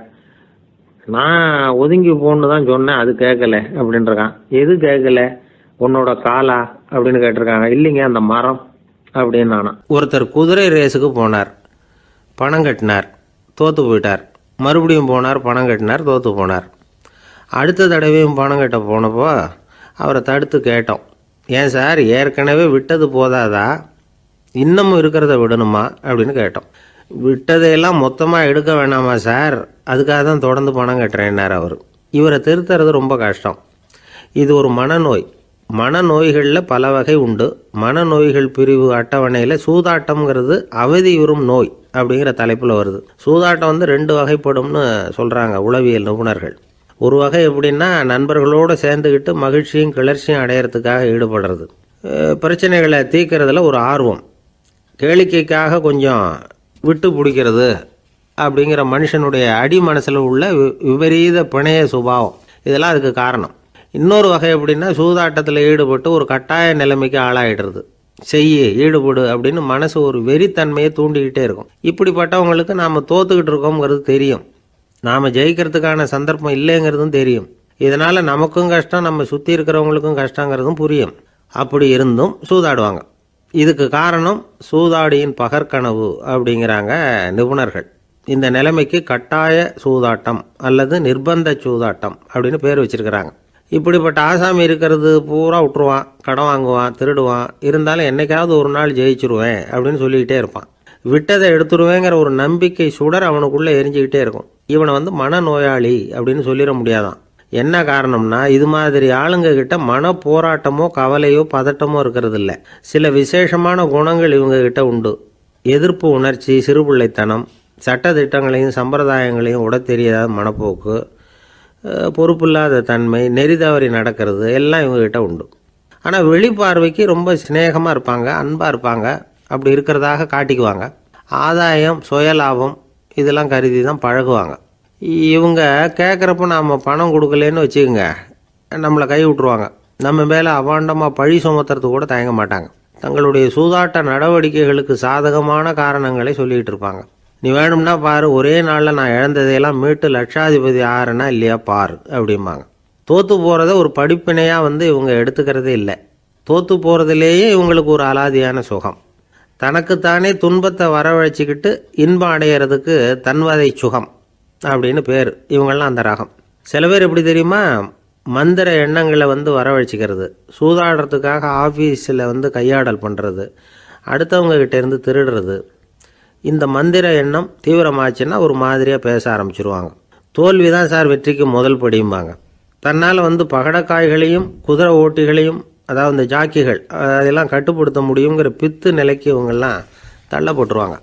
நான் ஒதுங்கி போன்னு தான் சொன்னேன், அது கேட்கல அப்படின்றான். எது கேட்கல? உன்னோட காலா அப்படின்னு கேட்டிருக்காங்க. இல்லைங்க அந்த மரம் அப்படின்னு நானா. ஒருத்தர் குதிரை ரேஸுக்கு போனார், பணம் கட்டினார், தோற்று போயிட்டார். மறுபடியும் போனார், பணம் கட்டினார், தோற்று போனார். அடுத்த தடவையும் பணம் கட்ட போனப்போ அவரை தடுத்து கேட்டோம், ஏன் சார் ஏற்கனவே விட்டது போதாதா, இன்னமும் இருக்கிறத விடணுமா அப்படின்னு கேட்டோம். விட்டதையெல்லாம் மொத்தமாக எடுக்க வேணாமா சார், அதுக்காக தான் தொடர்ந்து பணம் கட்டுறேன்னார் அவர். இவரை திருத்துறது ரொம்ப கஷ்டம். இது ஒரு மனநோய். மனநோய்களில் பல வகை உண்டு. மனநோய்கள் பிரிவு அட்டவணையில் சூதாட்டம்ங்கிறது அவதியுறும் நோய் அப்படிங்கிற தலைப்பில் வருது. சூதாட்டம் 2 வகைப்படும்னு சொல்கிறாங்க உளவியல் நிபுணர்கள். ஒரு வகை எப்படின்னா நண்பர்களோடு சேர்ந்துக்கிட்டு மகிழ்ச்சியும் கிளர்ச்சியும் அடையிறதுக்காக ஈடுபடுறது, பிரச்சனைகளை தீர்க்கறதுல ஒரு ஆர்வம், கேளிக்கைக்காக கொஞ்சம் விட்டு பிடிக்கிறது அப்படிங்கிற மனுஷனுடைய அடி மனசில் உள்ள விபரீத பிணைய சுபாவம், இதெல்லாம் அதுக்கு காரணம். இன்னொரு வகை எப்படின்னா சூதாட்டத்தில் ஈடுபட்டு ஒரு கட்டாய நிலைமைக்கு ஆளாயிடுறது, ஈடுபடு அப்படின்னு மனசு ஒரு வெறித்தன்மையை தூண்டிக்கிட்டே இருக்கும். இப்படிப்பட்டவங்களுக்கு நாம் தோத்துக்கிட்டு இருக்கோங்கிறது தெரியும், நாம் ஜெயிக்கிறதுக்கான சந்தர்ப்பம் இல்லைங்கிறதும் தெரியும். இதனால் நமக்கும் கஷ்டம், நம்ம சுற்றி இருக்கிறவங்களுக்கும் கஷ்டங்கிறதும் புரியும். அப்படி இருந்தும் சூதாடுவாங்க. இதுக்கு காரணம் சூதாடியின் பகற்கனவு அப்படிங்கிறாங்க நிபுணர்கள். இந்த நிலைமைக்கு கட்டாய சூதாட்டம் அல்லது நிர்பந்த சூதாட்டம் அப்படின்னு பேர் வச்சிருக்கிறாங்க. இப்படிப்பட்ட ஆசாமி இருக்கிறது பூரா விட்டுருவான், கடன் வாங்குவான், திருடுவான். இருந்தாலும் என்னைக்காவது ஒரு நாள் ஜெயிச்சிருவேன் அப்படின்னு சொல்லிக்கிட்டே இருப்பான். விட்டதை எடுத்துருவேங்கிற ஒரு நம்பிக்கை சுடர் அவனுக்குள்ளே எரிஞ்சிக்கிட்டே இருக்கும். இவனை மனநோயாளி அப்படின்னு சொல்லிட முடியாதான். என்ன காரணம்னா இது மாதிரி ஆளுங்க கிட்ட மன போராட்டமோ கவலையோ பதட்டமோ இருக்கிறது இல்லை. சில விசேஷமான குணங்கள் இவங்க கிட்ட உண்டு. எதிர்ப்பு உணர்ச்சி, சிறுபிள்ளைத்தனம், சட்ட திட்டங்களையும் சம்பிரதாயங்களையும் உட தெரியாத மனப்போக்கு, பொறுப்பில்லாத தன்மை, நெறிதவறி நடக்கிறது எல்லாம் இவங்ககிட்ட உண்டு. ஆனால் வெளிப்பார்வைக்கு ரொம்ப சிநேகமாக இருப்பாங்க, அன்பாக இருப்பாங்க, அப்படி இருக்கிறதாக காட்டிக்குவாங்க. ஆதாயம், சுயலாபம் இதெல்லாம் கருதி தான் பழகுவாங்க. இவங்க கேட்குறப்ப நாம் பணம் கொடுக்கலன்னு வச்சுக்கோங்க, நம்மளை கை விட்டுருவாங்க. நம்ம மேலே அபாண்டமாக பழி சுமத்துறது கூட தயங்க மாட்டாங்க. தங்களுடைய சூதாட்ட நடவடிக்கைகளுக்கு சாதகமான காரணங்களை சொல்லிகிட்டு இருப்பாங்க. நீ வேணும்னா பாரு, ஒரே நாளில் நான் இழந்ததையெல்லாம் மீட்டு லட்சாதிபதி ஆறேன்னா இல்லையா பாரு அப்படிம்பாங்க. தோற்று போகிறத ஒரு படிப்பினையாக இவங்க எடுத்துக்கிறதே இல்லை. தோற்று போகிறதுலேயே இவங்களுக்கு ஒரு அலாதியான சுகம். தனக்குத்தானே துன்பத்தை வரவழைச்சிக்கிட்டு இன்பம் அடையிறதுக்கு தன்வதை சுகம் அப்படின்னு பேர். இவங்கெல்லாம் அந்த ரகம். சில பேர் எப்படி தெரியுமா, மந்திர எண்ணங்களை வரவழைச்சிக்கிறது, சூதாடுறதுக்காக ஆஃபீஸில் கையாடல் பண்ணுறது, அடுத்தவங்க கிட்டேருந்து திருடுறது. இந்த மந்திர எண்ணம் தீவிரமாச்சுன்னா ஒரு மாதிரியாக பேச ஆரம்பிச்சிருவாங்க. தோல்வி தான் சார் வெற்றிக்கு முதல் படியும்பாங்க. தன்னால் பகடக்காய்களையும் குதிரை ஓட்டிகளையும், அதாவது இந்த ஜாக்கிகள், அதெல்லாம் கட்டுப்படுத்த முடியுங்கிற பித்து நிலைக்கு இவங்கெல்லாம் தள்ளப்பட்டுருவாங்க.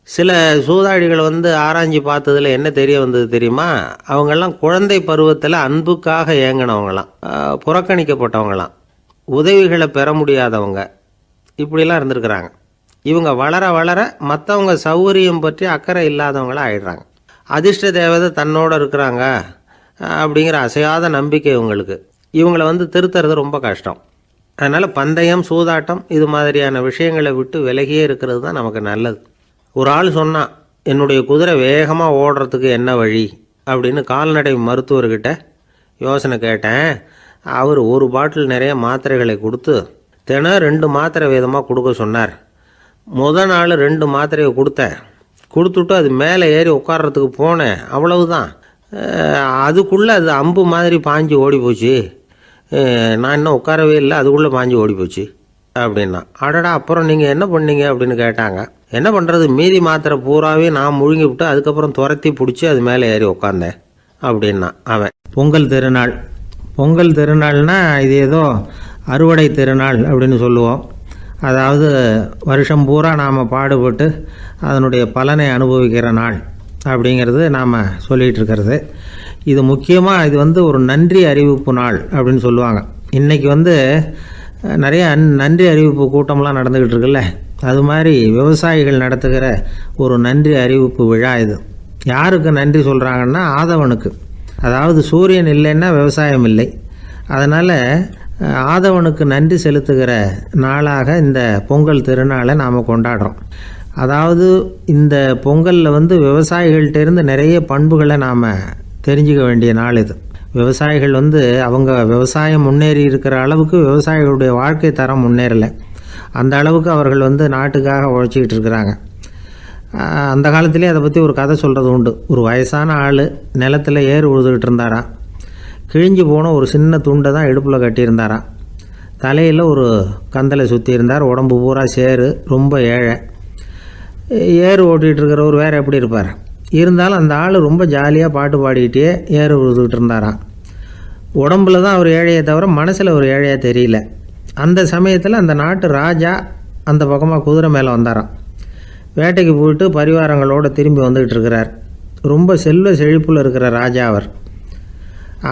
சில சூதாடிகள் ஆராய்ச்சி பார்த்ததில் என்ன தெரிய வந்தது தெரியுமா? அவங்கெல்லாம் குழந்தை பருவத்தில் அன்புக்காக ஏங்கினவங்களாம், புறக்கணிக்கப்பட்டவங்களாம், உதவிகளை பெற முடியாதவங்க, இப்படிலாம் இருந்திருக்கிறாங்க. இவங்க வளர வளர மற்றவங்க சௌகரியம் பற்றி அக்கறை இல்லாதவங்களாக ஆயிடுறாங்க. அதிர்ஷ்ட தேவதை தன்னோடு இருக்கிறாங்க அப்படிங்கிற அசையாத நம்பிக்கை இவங்களுக்கு. இவங்களை திருத்துறது ரொம்ப கஷ்டம். அதனால் பந்தயம், சூதாட்டம் இது மாதிரியான விஷயங்களை விட்டு விலகியே இருக்கிறது தான் நமக்கு நல்லது. ஒரு ஆள் சொன்னான், என்னுடைய குதிரை வேகமாக ஓடுறதுக்கு என்ன வழி அப்படின்னு கால்நடை மருத்துவர்கிட்ட யோசனை கேட்டேன். அவர் ஒரு பாட்டில் நிறைய மாத்திரைகளை கொடுத்து தினம் 2 மாத்திரை வேதமாக கொடுக்க சொன்னார். நாள் 2 மாத்திரையை கொடுத்துட்டு அது மேலே ஏறி உட்கார்றதுக்கு போனேன். அவ்வளவுதான். அதுக்குள்ளே அது அம்பு மாதிரி பாஞ்சு ஓடி போச்சு. நான் இன்னும் உட்காரவே இல்லை, அதுக்குள்ளே பாஞ்சு ஓடி போச்சு அப்படின்னா. அடடா, அப்புறம் நீங்கள் என்ன பண்ணீங்க அப்படின்னு கேட்டாங்க. என்ன பண்ணுறது, மீதி மாத்திரை பூராவே நான் முழுங்கி விட்டு அதுக்கப்புறம் துரத்தி பிடிச்சி அது மேலே ஏறி உட்காந்தேன் அப்படின்னா அவன். பொங்கல் திருநாள்னா இது ஏதோ அறுவடை திருநாள் அப்படின்னு சொல்லுவோம். அதாவது வருஷம் பூரா நாம் பாடுபட்டு அதனுடைய பலனை அனுபவிக்கிற நாள் அப்படிங்கிறது நாம் சொல்லிகிட்டு இருக்கிறது. இது முக்கியமாக இது ஒரு நன்றி அறிவிப்பு நாள் அப்படின்னு சொல்லுவாங்க. இன்றைக்கி நிறைய நன்றி அறிவிப்பு கூட்டம்லாம் நடந்துக்கிட்டு இருக்குல்ல, அது மாதிரி விவசாயிகள் நடத்துகிற ஒரு நன்றி அறிவிப்பு விழா இது. யாருக்கு நன்றி சொல்கிறாங்கன்னா ஆதவனுக்கு. அதாவது சூரியன் இல்லைன்னா விவசாயம் இல்லை. அதனால் ஆதவனுக்கு நன்றி செலுத்துகிற நாளாக இந்த பொங்கல் திருநாளை நாம் கொண்டாடுறோம். அதாவது இந்த பொங்கலில் விவசாயிகள்கிட்டேருந்து நிறைய பண்புகளை நாம் தெரிஞ்சுக்க வேண்டிய நாள் இது. விவசாயிகள் அவங்க விவசாயம் முன்னேறி இருக்கிற அளவுக்கு விவசாயிகளுடைய வாழ்க்கை தரம் முன்னேறலை. அந்த அளவுக்கு அவர்கள் நாட்டுக்காக உழைச்சிக்கிட்டு இருக்கிறாங்க. அந்த காலத்திலே அதை பற்றி ஒரு கதை சொல்கிறது உண்டு. ஒரு வயசான ஆள் நிலத்தில் ஏறு உழுதுகிட்டு இருந்தாராம். கிழிஞ்சு போன ஒரு சின்ன துண்டை தான் இடுப்பில் கட்டியிருந்தாராம். தலையில் ஒரு கந்தலை சுற்றி இருந்தார். உடம்பு பூரா சேரு, ரொம்ப ஏழை. ஏறு ஓட்டிகிட்டு இருக்கிறவர் வேறு எப்படி இருப்பார்? இருந்தாலும் அந்த ஆள் ரொம்ப ஜாலியாக பாட்டு பாடிக்கிட்டே ஏறு உழுதுகிட்டு இருந்தாராம். உடம்புல தான் அவர் ஏழையை தவிர மனசில் ஒரு ஏழையாக தெரியல. அந்த சமயத்தில் அந்த நாட்டு ராஜா அந்த பக்கமாக குதிரை மேலே வந்தாராம். வேட்டைக்கு போயிட்டு பரிவாரங்களோடு திரும்பி வந்துக்கிட்டு இருக்கிறார். ரொம்ப செல்வ செழிப்பில் இருக்கிற ராஜா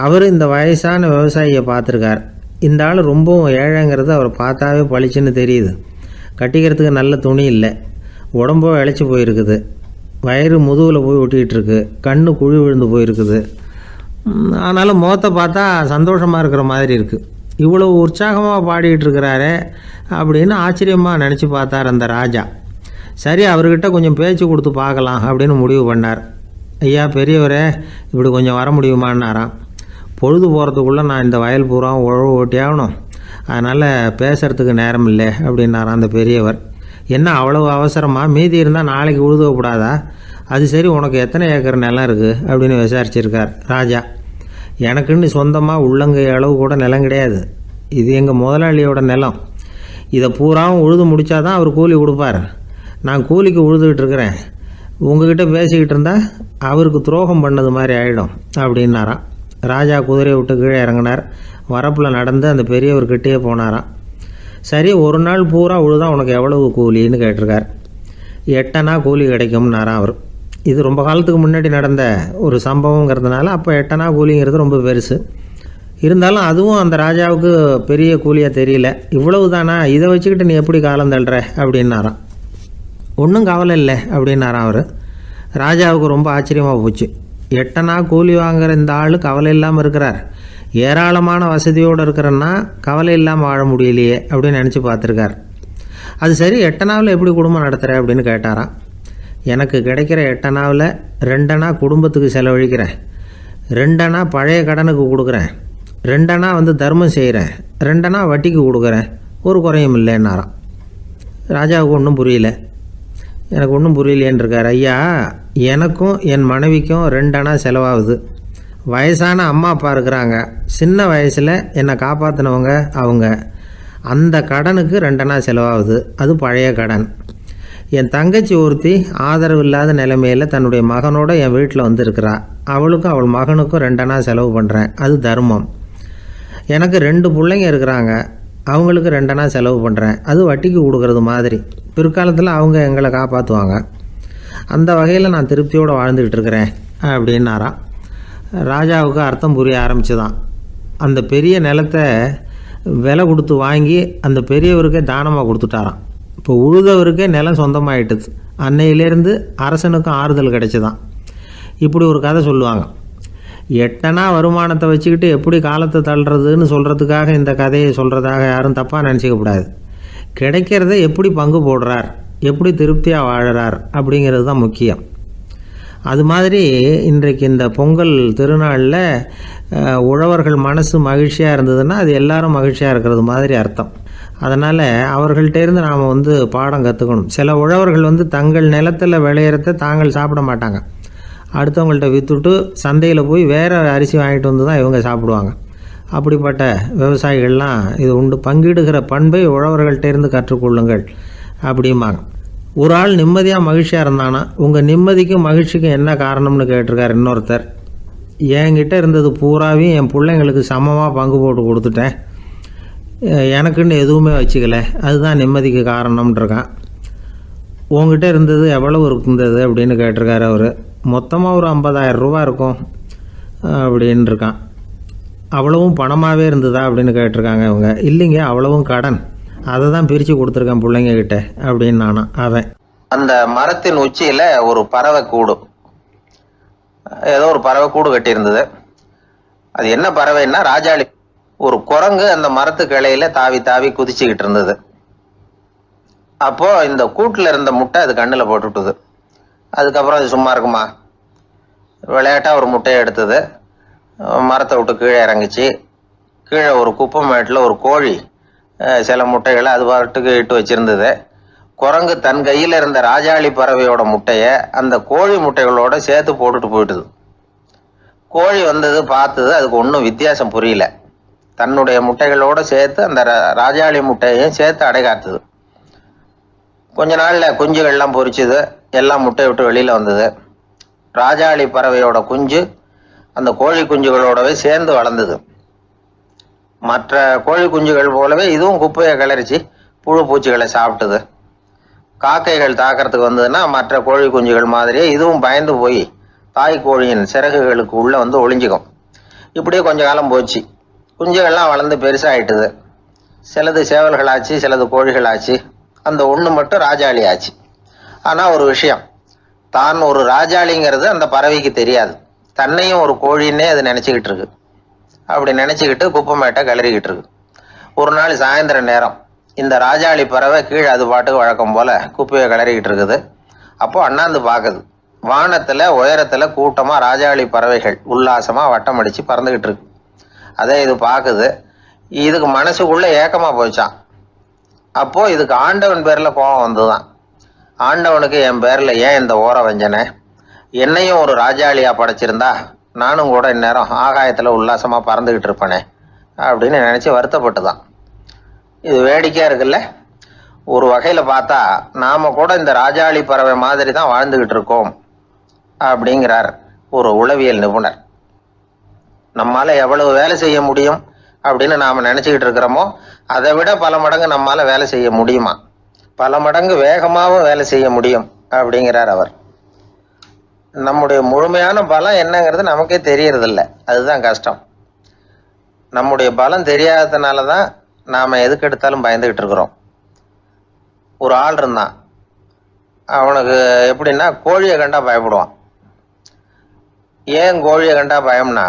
அவர் இந்த வயசான விவசாயியை பார்த்துருக்கார். இந்த ஆள் ரொம்பவும் ஏழைங்கிறது அவர் பார்த்தாவே பளிச்சுன்னு தெரியுது. கட்டிக்கிறதுக்கு நல்ல துணி இல்லை, உடம்போ இழைச்சி போயிருக்குது, வயிறு முதுகில் போய் ஒட்டிக்கிட்டு இருக்கு, கண்ணு குழி விழுந்து போயிருக்குது. ஆனாலும் முகத்தை பார்த்தா சந்தோஷமாக இருக்கிற மாதிரி இருக்குது. இவ்வளோ உற்சாகமாக பாடிக்கிட்டு இருக்கிறாரே அப்படின்னு ஆச்சரியமாக நினச்சி பார்த்தார் அந்த ராஜா. சரி, அவர்கிட்ட கொஞ்சம் பேச்சு கொடுத்து பார்க்கலாம் அப்படின்னு முடிவு பண்ணார். ஐயா பெரியவரே, இப்படி கொஞ்சம் வர முடியுமான்னாராம். பொழுது போகிறதுக்குள்ளே நான் இந்த வயல் பூரா உழவு ஓட்டி ஆகணும், அதனால் பேசுகிறதுக்கு நேரம் இல்லை அப்படின்னாராம் அந்த பெரியவர். என்ன அவ்வளவு அவசரமாக? மீதி இருந்தால் நாளைக்கு உழுதக்கூடாதா? அது சரி, உனக்கு எத்தனை ஏக்கர் நிலம் இருக்குது அப்படின்னு விசாரிச்சிருக்கார் ராஜா. எனக்குன்னு சொந்தமாக உள்ளங்கை அளவு கூட நிலம் கிடையாது. இது எங்கள் முதலாளியோட நிலம். இதை பூராவும் உழுது முடித்தாதான் அவர் கூலி கொடுப்பார். நான் கூலிக்கு உழுதுகிட்டு இருக்கிறேன். உங்ககிட்ட பேசிக்கிட்டு இருந்தால் அவருக்கு துரோகம் பண்ணது மாதிரி ஆகிடும் அப்படின்னாராம். ராஜா குதிரையை விட்டு கீழே இறங்கினார். வரப்பில் நடந்து அந்த பெரியவர்கிட்டே போனாராம். சரி, ஒரு நாள் பூரா உழுதா உனக்கு எவ்வளவு கூலின்னு கேட்டிருக்கார். 8 அணா கூலி கிடைக்கும்னாராம் அவர். இது ரொம்ப காலத்துக்கு முன்னாடி நடந்த ஒரு சம்பவங்கிறதுனால அப்போ 8 அணா கூலிங்கிறது ரொம்ப பெருசு. இருந்தாலும் அதுவும் அந்த ராஜாவுக்கு பெரிய கூலியாக தெரியல. இவ்வளவு தானா, இதை வச்சுக்கிட்டு நீ எப்படி காலம் தள்ளுற அப்படின்னாராம். ஒன்றும் கவலை இல்லை அப்படின்னாராம் அவர். ராஜாவுக்கு ரொம்ப ஆச்சரியமாக போச்சு. 8 அணா கூலி வாங்குகிற இந்த ஆள் கவலை இல்லாமல் இருக்கிறார், ஏராளமான வசதியோடு இருக்கிறன்னா கவலை இல்லாமல் வாழ முடியலையே அப்படின்னு நினச்சி பார்த்துருக்கார். அது சரி, 8 அணாவில் எப்படி குடும்பம் நடத்துகிற அப்படின்னு கேட்டாராம். எனக்கு கிடைக்கிற 8 அணாவில் 2 அணா குடும்பத்துக்கு செலவழிக்கிறேன், 2 அணா பழைய கடனுக்கு கொடுக்குறேன், 2 அணா தர்மம் செய்கிறேன், 2 அணா வட்டிக்கு கொடுக்குறேன், ஒரு குறையும் இல்லைன்னாராம். ராஜாவுக்கு ஒன்றும் புரியல. எனக்கு ஒன்றும் புரியலேன்னு இருக்கார். ஐயா, எனக்கும் என் மனைவிக்கும் 2 அணா செலவாகுது. வயசான அம்மா அப்பா இருக்கிறாங்க, சின்ன வயசில் என்னை காப்பாற்றினவங்க அவங்க. அந்த கடனுக்கு 2 அணா செலவாகுது, அது பழைய கடன். என் தங்கச்சி ஒருத்தி ஆதரவு இல்லாத நிலைமையில் தன்னுடைய மகனோட என் வீட்டில் வந்திருக்கிறா. அவளுக்கும் அவள் மகனுக்கும் 2 அணா செலவு பண்ணுறேன், அது தர்மம். எனக்கு 2 பிள்ளைங்க இருக்கிறாங்க, அவங்களுக்கு 2 அணா செலவு பண்ணுறேன், அது வட்டிக்கு கொடுக்கறது மாதிரி. பிற்காலத்தில் அவங்க எங்களை காப்பாற்றுவாங்க. அந்த வகையில் நான் திருப்தியோடு வாழ்ந்துக்கிட்டு இருக்கிறேன் அப்படின்னாராம். ராஜாவுக்கு அர்த்தம் புரிய ஆரம்பிச்சுதான். அந்த பெரிய நிலத்தை விலை கொடுத்து வாங்கி அந்த பெரியவருக்கே தானமாக கொடுத்துட்டாராம். இப்போ உழுதவருக்கே நிலம் சொந்தமாயிட்டுது. அன்னையிலேருந்து அரசனுக்கும் ஆறுதல் கிடைச்சிதான். இப்படி ஒரு கதை சொல்லுவாங்க. 8 அணா வருமானத்தை வச்சுக்கிட்டு எப்படி காலத்தை தள்ளுறதுன்னு சொல்கிறதுக்காக இந்த கதையை சொல்கிறதாக யாரும் தப்பாக நினச்சிக்கக்கூடாது. கிடைக்கிறத எப்படி பங்கு போடுறார், எப்படி திருப்தியாக வாழறார் அப்படிங்கிறது தான் முக்கியம். அது மாதிரி இன்றைக்கு இந்த பொங்கல் திருநாளில் உழவர்கள் மனசு மகிழ்ச்சியாக இருந்ததுன்னா அது எல்லாரும் மகிழ்ச்சியாக இருக்கிறது மாதிரி அர்த்தம். அதனால் அவர்கள்ட்டேருந்து நாம் பாடம் கற்றுக்கணும். சில உழவர்கள் தங்கள் நிலத்தில் விளையிறத தாங்கள் சாப்பிட மாட்டாங்க. அடுத்தவங்கள்ட்ட விற்றுட்டு சந்தையில் போய் வேறு அரிசி வாங்கிட்டு வந்து தான் இவங்க சாப்பிடுவாங்க. அப்படிப்பட்ட விவசாயிகள்லாம் இது உண்டு. பங்கிடுகிற பண்பை உழவர்கள்ட்டேருந்து கற்றுக்கொள்ளுங்கள் அப்படிம்பாங்க. ஒரு ஆள் நிம்மதியாக மகிழ்ச்சியாக இருந்தானா, உங்கள் நிம்மதிக்கும் மகிழ்ச்சிக்கும் என்ன காரணம்னு கேட்டிருக்கார் இன்னொருத்தர். என்கிட்ட இருந்தது பூராவையும் என் பிள்ளைங்களுக்கு சமமாக பங்கு போட்டு கொடுத்துட்டேன், எனக்குன்னு எதுவுமே வச்சுக்கல, அதுதான் நிம்மதிக்கு காரணம்ன்றிருக்கான். உங்ககிட்ட இருந்தது எவ்வளவு இருந்தது அப்படின்னு கேட்டிருக்காரு அவர். மொத்தமாக ஒரு 50,000 ரூபா இருக்கும் அப்படின்னு இருக்கான். அவ்வளவும் பணமாகவே இருந்ததா அப்படின்னு கேட்டிருக்காங்க இவங்க. இல்லைங்க, அவ்வளவும் கடன், அதை தான் பிரித்து கொடுத்துருக்கேன் பிள்ளைங்க கிட்ட அப்படின்னு நானும். அவன் அந்த மரத்தின் உச்சியில் ஒரு பறவை கூடு, ஏதோ ஒரு பறவை கூடு கட்டியிருந்தது. அது என்ன பறவைன்னா ராஜாளி. ஒரு குரங்கு அந்த மரத்து கிளையில தாவி தாவி குதிச்சுக்கிட்டு இருந்தது. அப்போ இந்த கூட்டில் இருந்த முட்டை அது கண்ணில் போட்டுவிட்டுது. அதுக்கப்புறம் அது சும்மா இருக்குமா, விளையாட்டாக ஒரு முட்டையை எடுத்தது, மரத்தை விட்டு கீழே இறங்குச்சு. கீழே ஒரு குப்பை மேட்டில் ஒரு கோழி சில முட்டைகளை அது பாட்டுக்கு இட்டு வச்சிருந்தது. குரங்கு தன் கையில் இருந்த ராஜாளி பறவையோட முட்டையை அந்த கோழி முட்டைகளோட சேர்த்து போட்டுட்டு போயிட்டுது. கோழி பார்த்தது, அதுக்கு ஒன்றும் வித்தியாசம் புரியல. தன்னுடைய முட்டைகளோட சேர்த்து அந்த ராஜாளி முட்டையையும் சேர்த்து அடைகாத்துது. கொஞ்ச நாள்ல குஞ்சுகள்லாம் பொரிச்சுது, எல்லாம் முட்டை விட்டு வெளியில வந்தது. ராஜாளி பறவையோட குஞ்சு அந்த கோழி குஞ்சுகளோடவே சேர்ந்து வளர்ந்தது. மற்ற கோழி குஞ்சுகள் போலவே இதுவும் குப்பையை கிளறிச்சு புழு பூச்சிகளை சாப்பிட்டுது. காக்கைகள் தாக்கிறதுக்கு வந்ததுன்னா மற்ற கோழி குஞ்சுகள் மாதிரியே இதுவும் பயந்து போய் தாய் கோழியின் சிறகுகளுக்கு உள்ள ஒளிஞ்சிக்கும். இப்படியே கொஞ்ச காலம் போச்சு. குஞ்சுகள்லாம் வளர்ந்து பெருசாயிட்டுது. சிலது சேவல்கள் ஆச்சு, சிலது கோழிகள் ஆச்சு. அந்த ஒண்ணு மட்டும் ராஜாளி ஆச்சு. ஆனா ஒரு விஷயம், தான் ஒரு ராஜாளிங்கிறது அந்த பறவைக்கு தெரியாது. தன்னையும் ஒரு கோழின்னே அது நினைச்சுக்கிட்டு இருக்கு. அப்படி நினைச்சுக்கிட்டு குப்பை மேட்டை கிளறிக்கிட்டு இருக்கு. ஒரு நாள் சாயந்தர நேரம் இந்த ராஜாளி பறவை கீழே அது பாட்டுக்கு வழக்கம் போல குப்பையை கிளறிக்கிட்டு இருக்குது. அப்போ அண்ணாந்து பாக்குது. வானத்துல உயரத்துல கூட்டமா ராஜாளி பறவைகள் உல்லாசமா வட்டம் அடிச்சு பறந்துகிட்டு இருக்கு. அதை இது பாக்குது. இதுக்கு மனசுக்குள்ள ஏக்கமா போச்சான். அப்போ இதுக்கு ஆண்டவன் பேர்ல கோபம் வந்துதான். ஆண்டவனுக்கு என் பேர்ல ஏன் இந்த ஓர வஞ்சனை, என்னையும் ஒரு ராஜாளியா படைச்சிருந்தா நானும் கூட இந்நேரம் ஆகாயத்துல உல்லாசமா பறந்துகிட்டு இருப்பேனே அப்படின்னு நினைச்சு வருத்தப்பட்டுதான். இது வேடிக்கையா இருக்குல்ல. ஒரு வகையில பார்த்தா நாம கூட இந்த ராஜாளி பறவை மாதிரி தான் வாழ்ந்துகிட்டு இருக்கோம் அப்படிங்கிறார் ஒரு உளவியல் நிபுணர். நம்மால எவ்வளவு வேலை செய்ய முடியும் அப்படின்னு நாம நினைச்சுக்கிட்டு இருக்கிறோமோ அதை விட பல மடங்கு நம்மால வேலை செய்ய முடியுமா, பல மடங்கு வேகமாகவும் வேலை செய்ய முடியும் அப்படிங்கிறார் அவர். நம்முடைய முழுமையான பலம் என்னங்கிறது நமக்கே தெரியறது இல்லை, அதுதான் கஷ்டம். நம்முடைய பலம் தெரியாததுனாலதான் நாம எதுக்கு எடுத்தாலும் பயந்துகிட்டு இருக்கிறோம். ஒரு ஆள் இருந்தான், அவனுக்கு எப்படின்னா கோழியை கண்டா பயப்படுவான். ஏன் கோழியை கண்டா பயம்னா,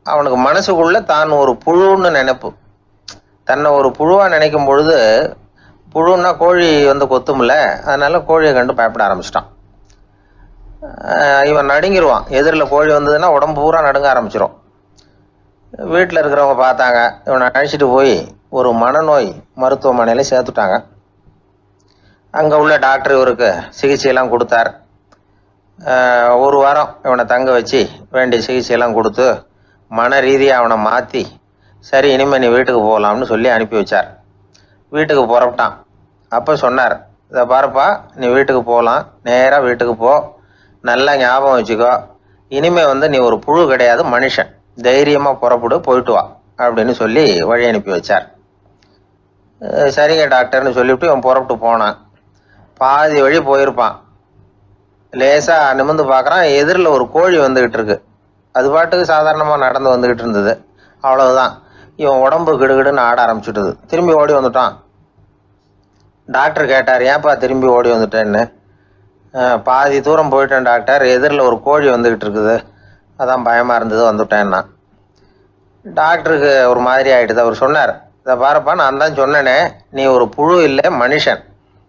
அவனுக்கு மனசுக்குள்ள தான் ஒரு புழுன்னு நினைப்பு. தன்னை ஒரு புழுவா நினைக்கும் பொழுது, புழுன்னா கோழி கொத்தும்ல, அதனால கோழியை கண்டு பயப்பட ஆரம்பிச்சிட்டான். இவன் நடுங்கிடுவான். எதிரில் கோழி வந்ததுன்னா உடம்பு பூரா நடுங்க ஆரம்பிச்சிடும். வீட்டில் இருக்கிறவங்க பார்த்தாங்க. இவனை அழைச்சிட்டு போய் ஒரு மனநோய் மருத்துவமனையில சேர்த்துட்டாங்க. அங்கே உள்ள டாக்டர் இவருக்கு சிகிச்சையெல்லாம் கொடுத்தார். ஒரு வாரம் இவனை தங்க வச்சு வேண்டிய சிகிச்சையெல்லாம் கொடுத்து மன ரீதியாக அவனை மாற்றி, சரி இனிமேல் நீ வீட்டுக்கு போகலாம்னு சொல்லி அனுப்பி வச்சார். வீட்டுக்கு புறப்பட்டான். அப்போ சொன்னார், இதை பாருப்பா, நீ வீட்டுக்கு போகலாம், நேராக வீட்டுக்கு போ, நல்லா ஞாபகம் வச்சுக்கோ, இனிமே நீ ஒரு புழு கிடையாது, மனுஷன். தைரியமா புறப்படு, போயிட்டு வா அப்படின்னு சொல்லி வழி அனுப்பி வச்சார். சரிங்க டாக்டர்னு சொல்லிவிட்டு இவன் புறப்பட்டு போனான். பாதி வழி போயிருப்பான். லேசா நிமிர்ந்து பார்க்கறான், எதிரில் ஒரு கோழி வந்துகிட்டு இருக்கு. அது பாட்டுக்கு சாதாரணமா நடந்து வந்துகிட்டு இருந்தது. அவ்வளவுதான், இவன் உடம்பு கிடுகிடுன்னு ஆட ஆரம்பிச்சுட்டுது. திரும்பி ஓடி வந்துட்டான். டாக்டர் கேட்டார், ஏன்பா திரும்பி ஓடி வந்துட்டேன்னு. பாதி தூரம் போயிட்டேன் டாக்டர், எதிரில் ஒரு கோழி வந்துகிட்டு இருக்குது, அதான் பயமா இருந்தது வந்துட்டேன்னா. டாக்டருக்கு ஒரு மாதிரி ஆயிடுது. அவர் சொன்னார், இதை பாருப்பா, நான் தான் சொன்னேனே, நீ ஒரு புழு இல்லை, மனுஷன்.